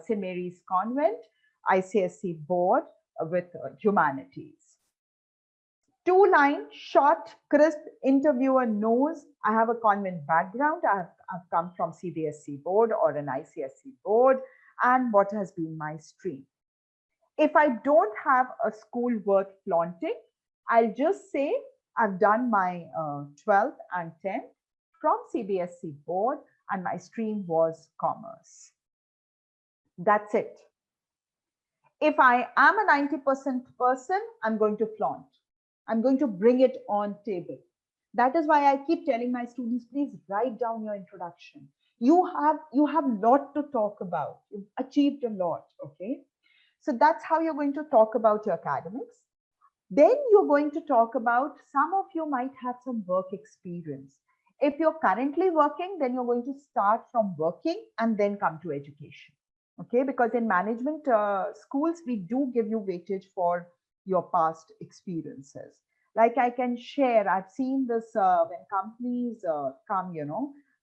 St. Mary's Convent, ICSE board with humanities. 2-line, short, crisp, interviewer knows I have a convent background. I've come from CBSE board or an ICSE board, and what has been my stream. If I don't have a school worth flaunting, I'll just say I've done my 12th and 10th from CBSE board, and my stream was commerce. That's it. If I am a 90% person, I'm going to flaunt. I'm going to bring it on table. That is why I keep telling my students, please write down your introduction. You have a lot to talk about. You've achieved a lot, okay? So that's how you're going to talk about your academics. Then you're going to talk about, some of you might have some work experience. If you're currently working, then you're going to start from working and then come to education. Okay, because in management schools, we do give you weightage for your past experiences. Like I can share, I've seen this when companies come,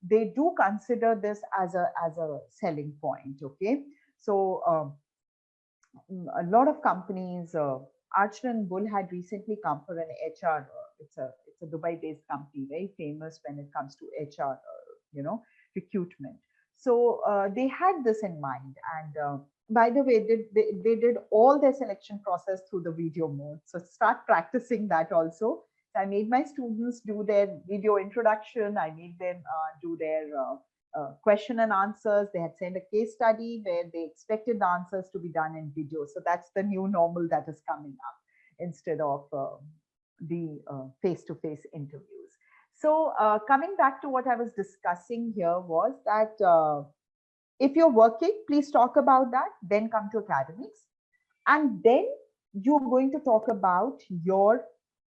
they do consider this as a selling point. Okay, so a lot of companies, Archer and Bull had recently come for an HR. It's a Dubai-based company, very famous when it comes to HR, recruitment. So they had this in mind, and by the way, they did all their selection process through the video mode. So start practicing that also. So I made my students do their video introduction. I made them do their question and answers. They had sent a case study where they expected the answers to be done in video. So that's the new normal that is coming up instead of the face-to-face interviews. So coming back to what I was discussing here was that if you're working, please talk about that, then come to academics. And then you're going to talk about your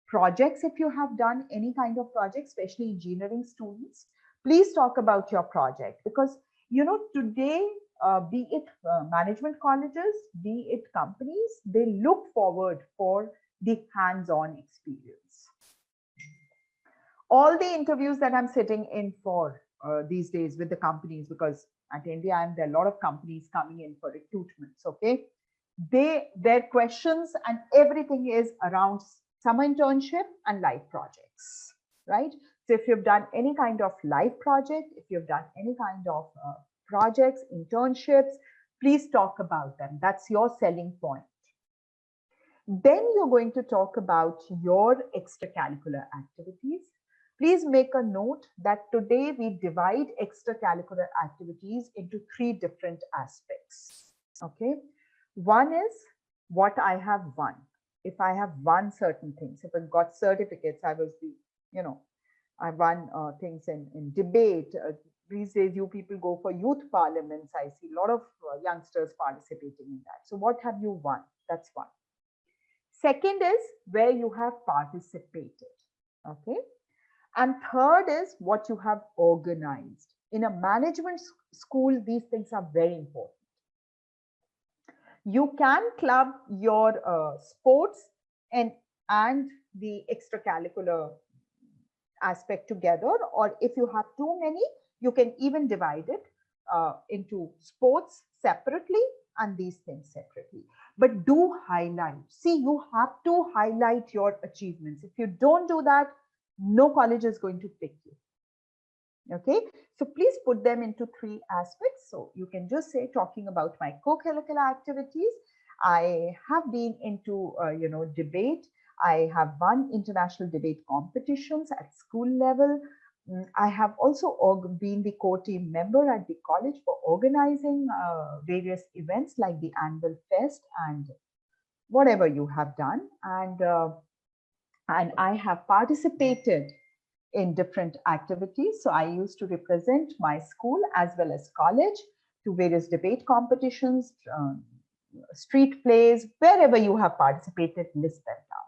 projects. If you have done any kind of project, especially engineering students, please talk about your project, because today, be it management colleges, be it companies, they look forward for the hands-on experience. All the interviews that I'm sitting in for these days with the companies, because at NDIM, there are a lot of companies coming in for recruitments, okay? Their questions and everything is around summer internship and live projects, right? So if you've done any kind of live project, if you've done any kind of projects, internships, please talk about them. That's your selling point. Then you're going to talk about your extracurricular activities. Please make a note that today we divide extracurricular activities into 3 different aspects. Okay. One is what I have won. If I have won certain things, if I got certificates, I was I won things in debate. These days, you people go for youth parliaments. I see a lot of youngsters participating in that. So what have you won? That's one. Second is where you have participated. Okay. And third is what you have organized. In a management school, these things are very important. You can club your sports and the extracurricular aspect together, or if you have too many, you can even divide it into sports separately and these things separately. but do highlight. See, you have to highlight your achievements. If you don't do that, no college is going to pick you. Okay, so please put them into 3 aspects. So you can just say, talking about my co-curricular activities, I have been into debate. I have won international debate competitions at school level. I have also been the core team member at the college for organizing various events like the annual fest and whatever you have done. And I have participated in different activities. So I used to represent my school as well as college to various debate competitions, street plays, wherever you have participated, list them down.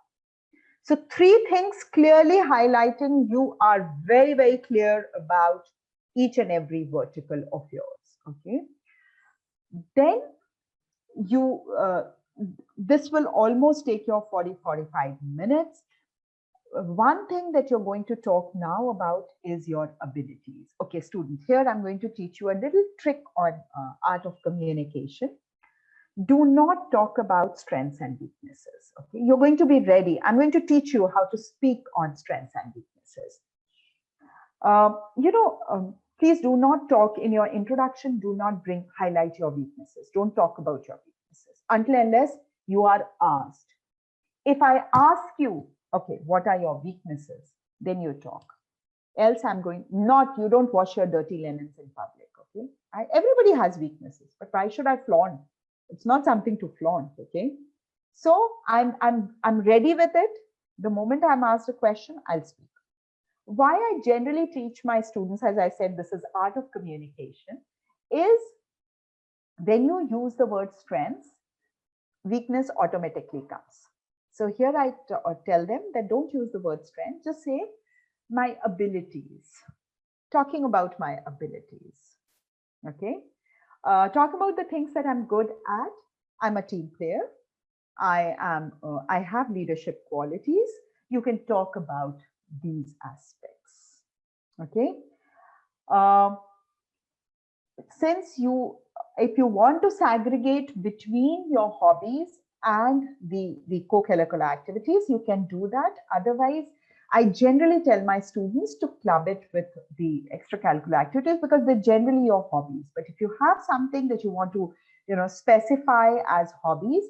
So 3 things clearly highlighting you are very, very clear about each and every vertical of yours. Okay. Then you, this will almost take your 40-45 minutes. One thing that you're going to talk now about is your abilities. Okay, students, here I'm going to teach you a little trick on art of communication. Do not talk about strengths and weaknesses. Okay, you're going to be ready. I'm going to teach you how to speak on strengths and weaknesses. Please do not talk in your introduction. Do not highlight your weaknesses. Don't talk about your weaknesses until unless you are asked. If I ask you, okay, what are your weaknesses? Then you talk. Else I'm going, you don't wash your dirty linens in public, okay? Everybody has weaknesses, but why should I flaunt? It's not something to flaunt, okay? So I'm ready with it. The moment I'm asked a question, I'll speak. Why I generally teach my students, as I said, this is art of communication, is when you use the word strengths, weakness automatically comes. So here I tell them that don't use the word strength, just say my abilities. Talking about my abilities, okay? Talk about the things that I'm good at. I'm a team player. I have leadership qualities. You can talk about these aspects, okay? If you want to segregate between your hobbies and the co-curricular activities, you can do that. Otherwise, I generally tell my students to club it with the extracurricular activities because they're generally your hobbies. But if you have something that you want to, specify as hobbies,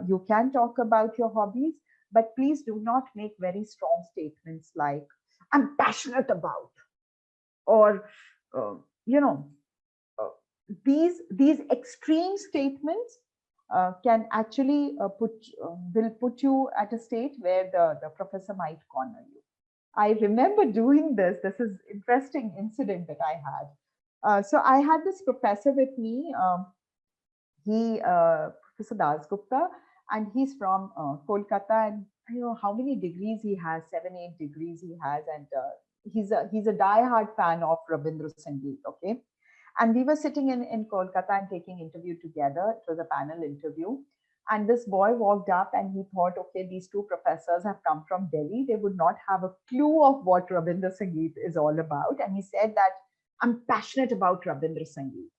you can talk about your hobbies, but please do not make very strong statements like, I'm passionate about, or, these extreme statements can actually will put you at a state where the professor might corner you. I remember doing this. This is interesting incident that I had. So I had this professor with me. Professor Dasgupta, and he's from Kolkata, and you know how many degrees he has, 7-8 degrees he has, and he's a die-hard fan of Rabindra Sangeet. Okay. And we were sitting in Kolkata and taking interview together. It was a panel interview. And this boy walked up and he thought, okay, these 2 professors have come from Delhi. They would not have a clue of what Rabindra Sangeet is all about. And he said that I'm passionate about Rabindra Sangeet.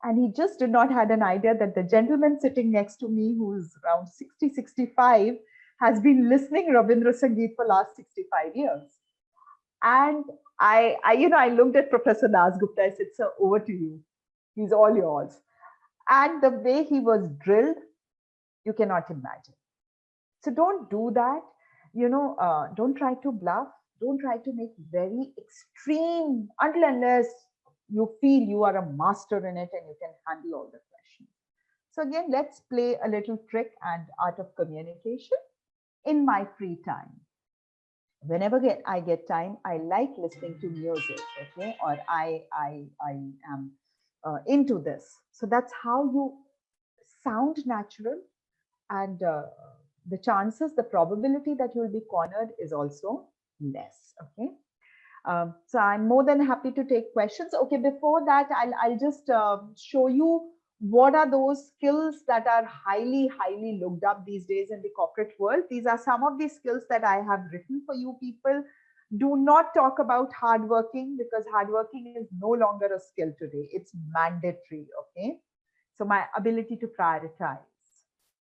And he just did not had an idea that the gentleman sitting next to me, who's around 60, 65, has been listening Rabindra Sangeet for last 65 years. And I looked at Professor Dasgupta. I said, sir, over to you. He's all yours. And the way he was drilled, you cannot imagine. So don't do that. Don't try to bluff. Don't try to make very extreme until unless you feel you are a master in it and you can handle all the questions. So again, let's play a little trick and art of communication in my free time. Whenever I get time, I like listening to music, okay? Or I am into this. So that's how you sound natural, and the chances, the probability that you will be cornered is also less, okay? So I'm more than happy to take questions. Okay, before that, I'll just show you what are those skills that are highly looked up these days in the corporate world. These are some of the skills that I have written for you people. Do not talk about hardworking, because hardworking is no longer a skill today. It's mandatory, okay? So my ability to prioritize,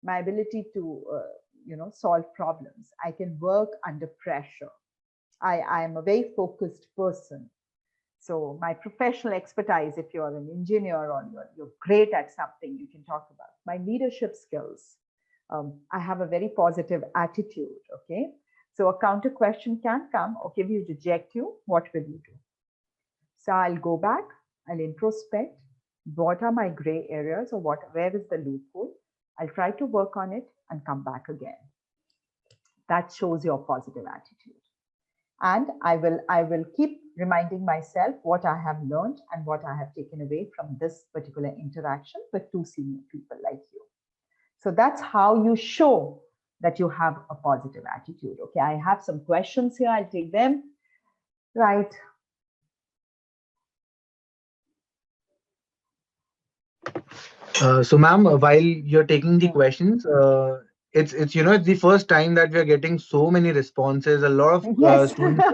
my ability to solve problems. I can work under pressure. I am a very focused person. So my professional expertise, if you're an engineer or you're great at something, you can talk about my leadership skills. I have a very positive attitude. Okay. So a counter question can come. Okay, we reject you. What will you do? So I'll go back. I'll introspect. What are my gray areas, or where is the loophole? I'll try to work on it and come back again. That shows your positive attitude. And I will keep reminding myself what I have learned and what I have taken away from this particular interaction with two senior people like you. So that's how you show that you have a positive attitude. Okay, I have some questions here. I'll take them. Right. So, ma'am, while you're taking the questions, it's it's the first time that we are getting so many responses. A lot of Yes. students,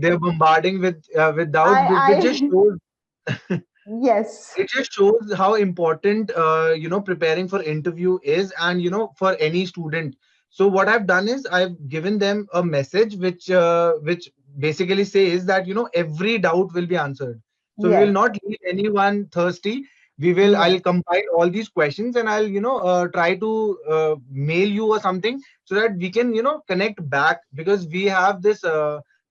they're bombarding with doubts, which just I shows yes. it just shows how important preparing for interview is, and for any student. So what I've done is I've given them a message which basically says that every doubt will be answered. So we will Yes. not leave anyone thirsty. I'll Yes. compile all these questions, and I'll try to mail you or something, so that we can connect back, because we have this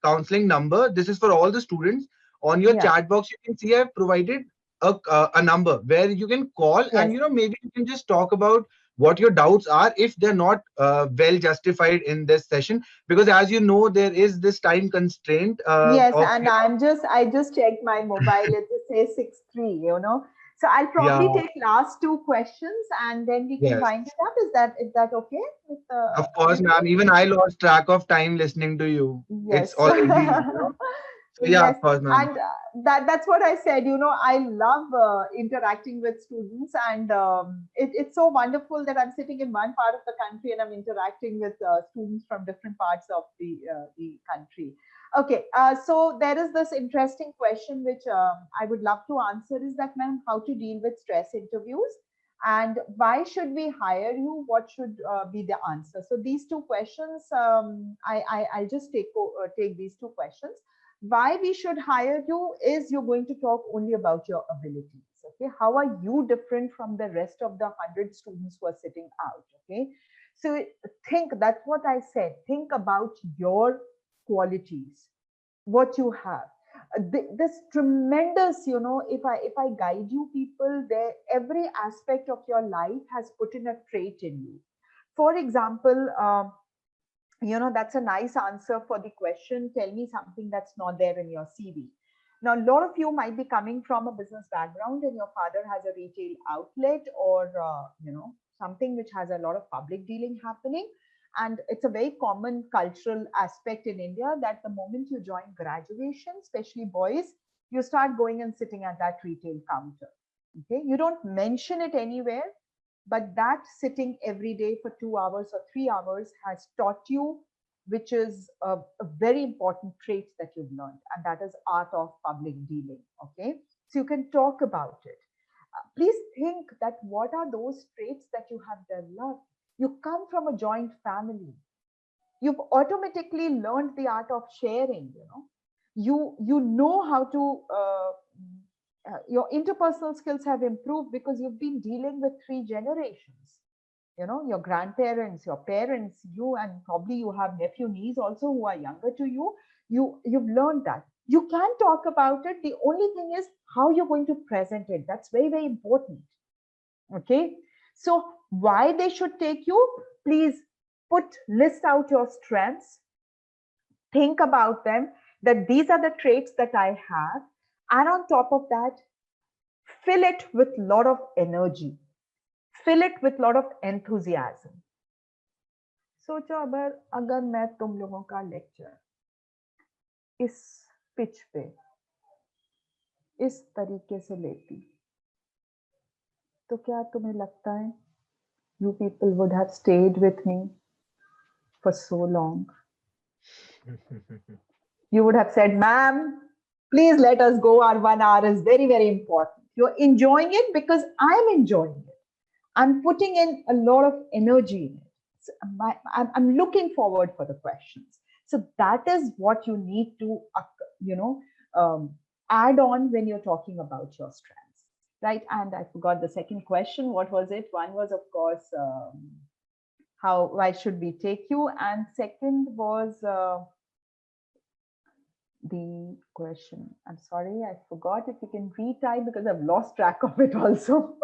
counseling number. This is for all the students. On your Yeah. chat box, you can see I've provided a number where you can call, and Yes. maybe you can just talk about what your doubts are, if they're not well justified in this session, because as you know, there is this time constraint Yes, of and I just checked my mobile. It says 6:03. So I'll yeah, probably take last two questions and then we can yes, wind it up. Is that okay with of course, everyone? ma'am. Even I lost track of time listening to you. It's Yes. already so yeah, Yes. of course, ma'am. And that's what I said. I love interacting with students, and it's so wonderful that I'm sitting in one part of the country and I'm interacting with students from different parts of the country. Okay, so there is this interesting question which I would love to answer, is that, ma'am, how to deal with stress interviews, and why should we hire you? What should be the answer? So these two questions, I'll just take these two questions. Why we should hire you is you're going to talk only about your abilities. Okay, how are you different from the rest of the 100 students who are sitting out? Okay, so that's what I said. Think about your qualities, what you have. This tremendous, if I guide you people, there every aspect of your life has put in a trait in you. For example, that's a nice answer for the question. Tell me something that's not there in your CV. Now, a lot of you might be coming from a business background and your father has a retail outlet, or something which has a lot of public dealing happening. And it's a very common cultural aspect in India that the moment you join graduation, especially boys, you start going and sitting at that retail counter. Okay, you don't mention it anywhere, but that sitting every day for 2 hours or 3 hours has taught you, which is a very important trait that you've learned, and that is art of public dealing. Okay, so you can talk about it. Please think that what are those traits that you have developed. You come from a joint family. You've automatically learned the art of sharing. You know how to your interpersonal skills have improved because you've been dealing with 3 generations. Your grandparents, your parents, you, and probably you have nephew, niece also who are younger to you. You've learned that you can talk about it. The only thing is how you're going to present it. That's very, very important. Okay, so why they should take you? Please list out your strengths. Think about them, that these are the traits that I have, and on top of that, fill it with a lot of energy, fill it with a lot of enthusiasm. सोचो अगर मैं तुम लोगों का lecture इस pitch पे इस तरीके से लेती, तो क्या तुम्हें लगता है you people would have stayed with me for so long? You would have said, ma'am, please let us go. Our 1 hour is very, very important. You're enjoying it because I'm enjoying it. I'm putting in a lot of energy in it. So I'm looking forward for the questions. So that is what you need to, you know, add on when you're talking about your strengths, right? And I forgot the second question. What was it? One was, of course, why should we take you? And second was the question. I'm sorry, I forgot. If you can retype, because I've lost track of it also.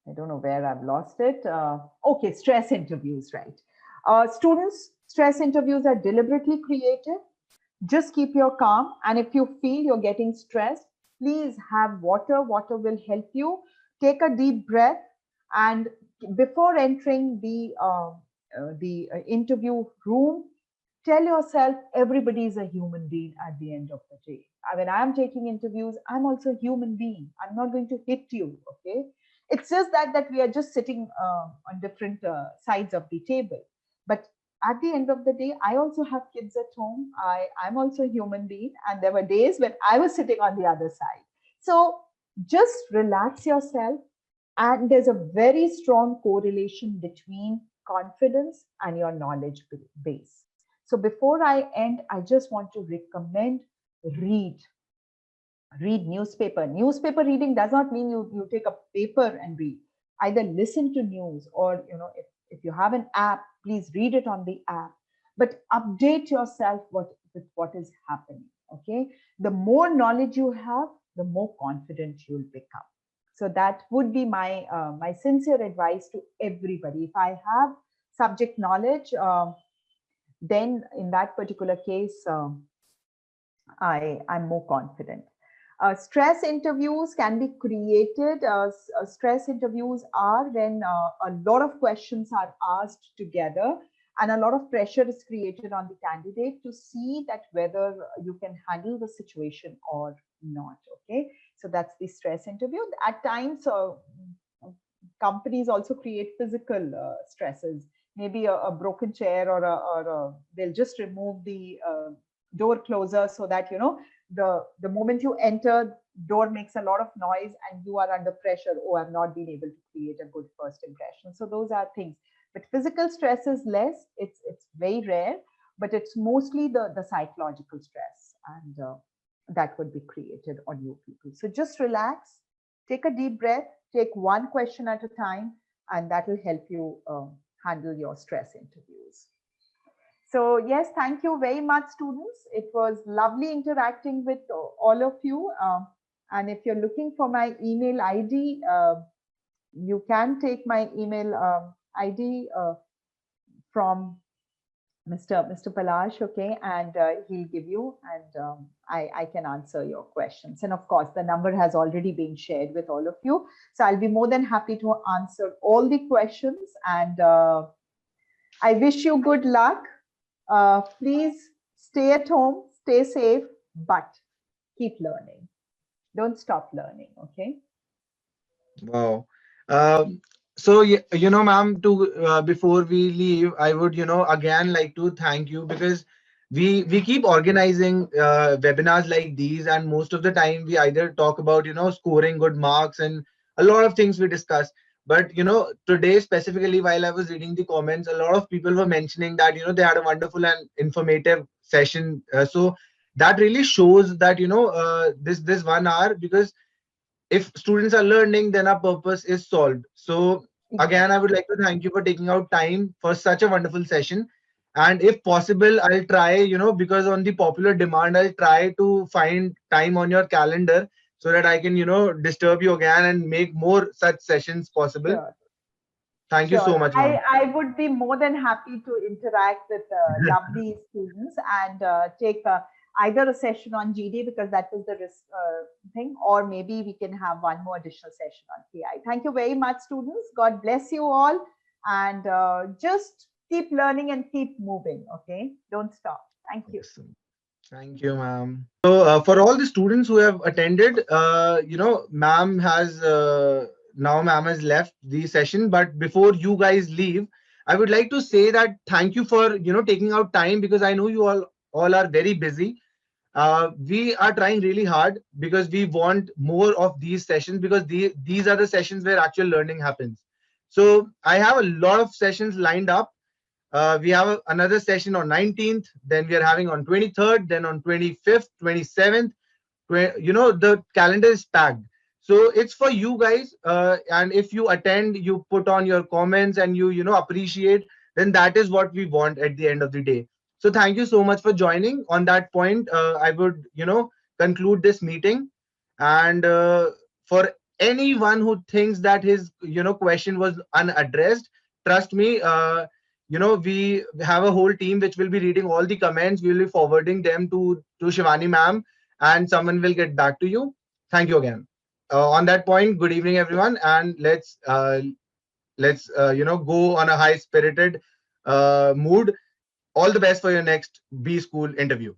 I don't know where I've lost it. Okay, stress interviews, right? Students, stress interviews are deliberately created. Just keep your calm. And if you feel you're getting stressed, please have water. Water will help you. Take a deep breath. And before entering the interview room, tell yourself everybody is a human being at the end of the day. When I'm taking interviews, I'm also a human being. I'm not going to hit you, okay? It's just that we are just sitting on different sides of the table. But at the end of the day, I also have kids at home. I'm also a human being, and there were days when I was sitting on the other side. So just relax yourself, and there's a very strong correlation between confidence and your knowledge base. So before I end, I just want to recommend read newspaper. Newspaper reading does not mean you take a paper and read. Either listen to news, or if you have an app, please read it on the app. But update yourself with what is happening. Okay, the more knowledge you have, the more confident you'll become. So that would be my my sincere advice to everybody. If I have subject knowledge, then in that particular case, I'm more confident. Stress interviews can be created. Stress interviews are when a lot of questions are asked together, and a lot of pressure is created on the candidate to see that whether you can handle the situation or not. Okay, so that's the stress interview. At times, companies also create physical stresses. Maybe a broken chair, or they'll just remove the door closer, so that the moment you enter, door makes a lot of noise and you are under pressure. Oh, I've not been able to create a good first impression. So those are things. But physical stress is less. It's very rare, but it's mostly the psychological stress, and that would be created on you people. So just relax, take a deep breath, take one question at a time, and that will help you handle your stress interviews. So yes, thank you very much, students. It was lovely interacting with all of you. And if you're looking for my email ID, you can take my email ID from Mr. Palash, okay, and he'll give you, and I can answer your questions. And of course, the number has already been shared with all of you. So I'll be more than happy to answer all the questions, and I wish you good luck. Please stay at home, stay safe, but keep learning. Don't stop learning, okay? Wow. So, ma'am, before we leave, I would, again like to thank you, because we keep organizing webinars like these, and most of the time we either talk about, scoring good marks and a lot of things we discuss. But, today specifically, while I was reading the comments, a lot of people were mentioning that, they had a wonderful and informative session. So that really shows that, this 1 hour, because if students are learning, then our purpose is solved. So again, I would like to thank you for taking out time for such a wonderful session. And if possible, I'll try, because on the popular demand, I'll try to find time on your calendar so that I can, disturb you again and make more such sessions possible. Sure. Thank you so much, ma'am. I would be more than happy to interact with lovely students, and take either a session on GD, because that was the thing, or maybe we can have one more additional session on PI. Thank you very much, students. God bless you all, and just keep learning and keep moving, okay? Don't stop. Thank you. Awesome. Thank you, ma'am. So for all the students who have attended, ma'am has now ma'am has left the session. But before you guys leave, I would like to say that thank you for taking out time, because I know you all are very busy. We are trying really hard because we want more of these sessions, because these are the sessions where actual learning happens. So I have a lot of sessions lined up. We have another session on 19th, then we are having on 23rd, then on 25th, 27th. The calendar is packed. So it's for you guys. And if you attend, you put on your comments and you appreciate, then that is what we want at the end of the day. So thank you so much for joining. On that point, I would conclude this meeting. And for anyone who thinks that his question was unaddressed, trust me, we have a whole team which will be reading all the comments. We will be forwarding them to Shivani ma'am, and someone will get back to you. Thank you again. On that point, good evening, everyone, and let's go on a high spirited mood. All the best for your next B School interview.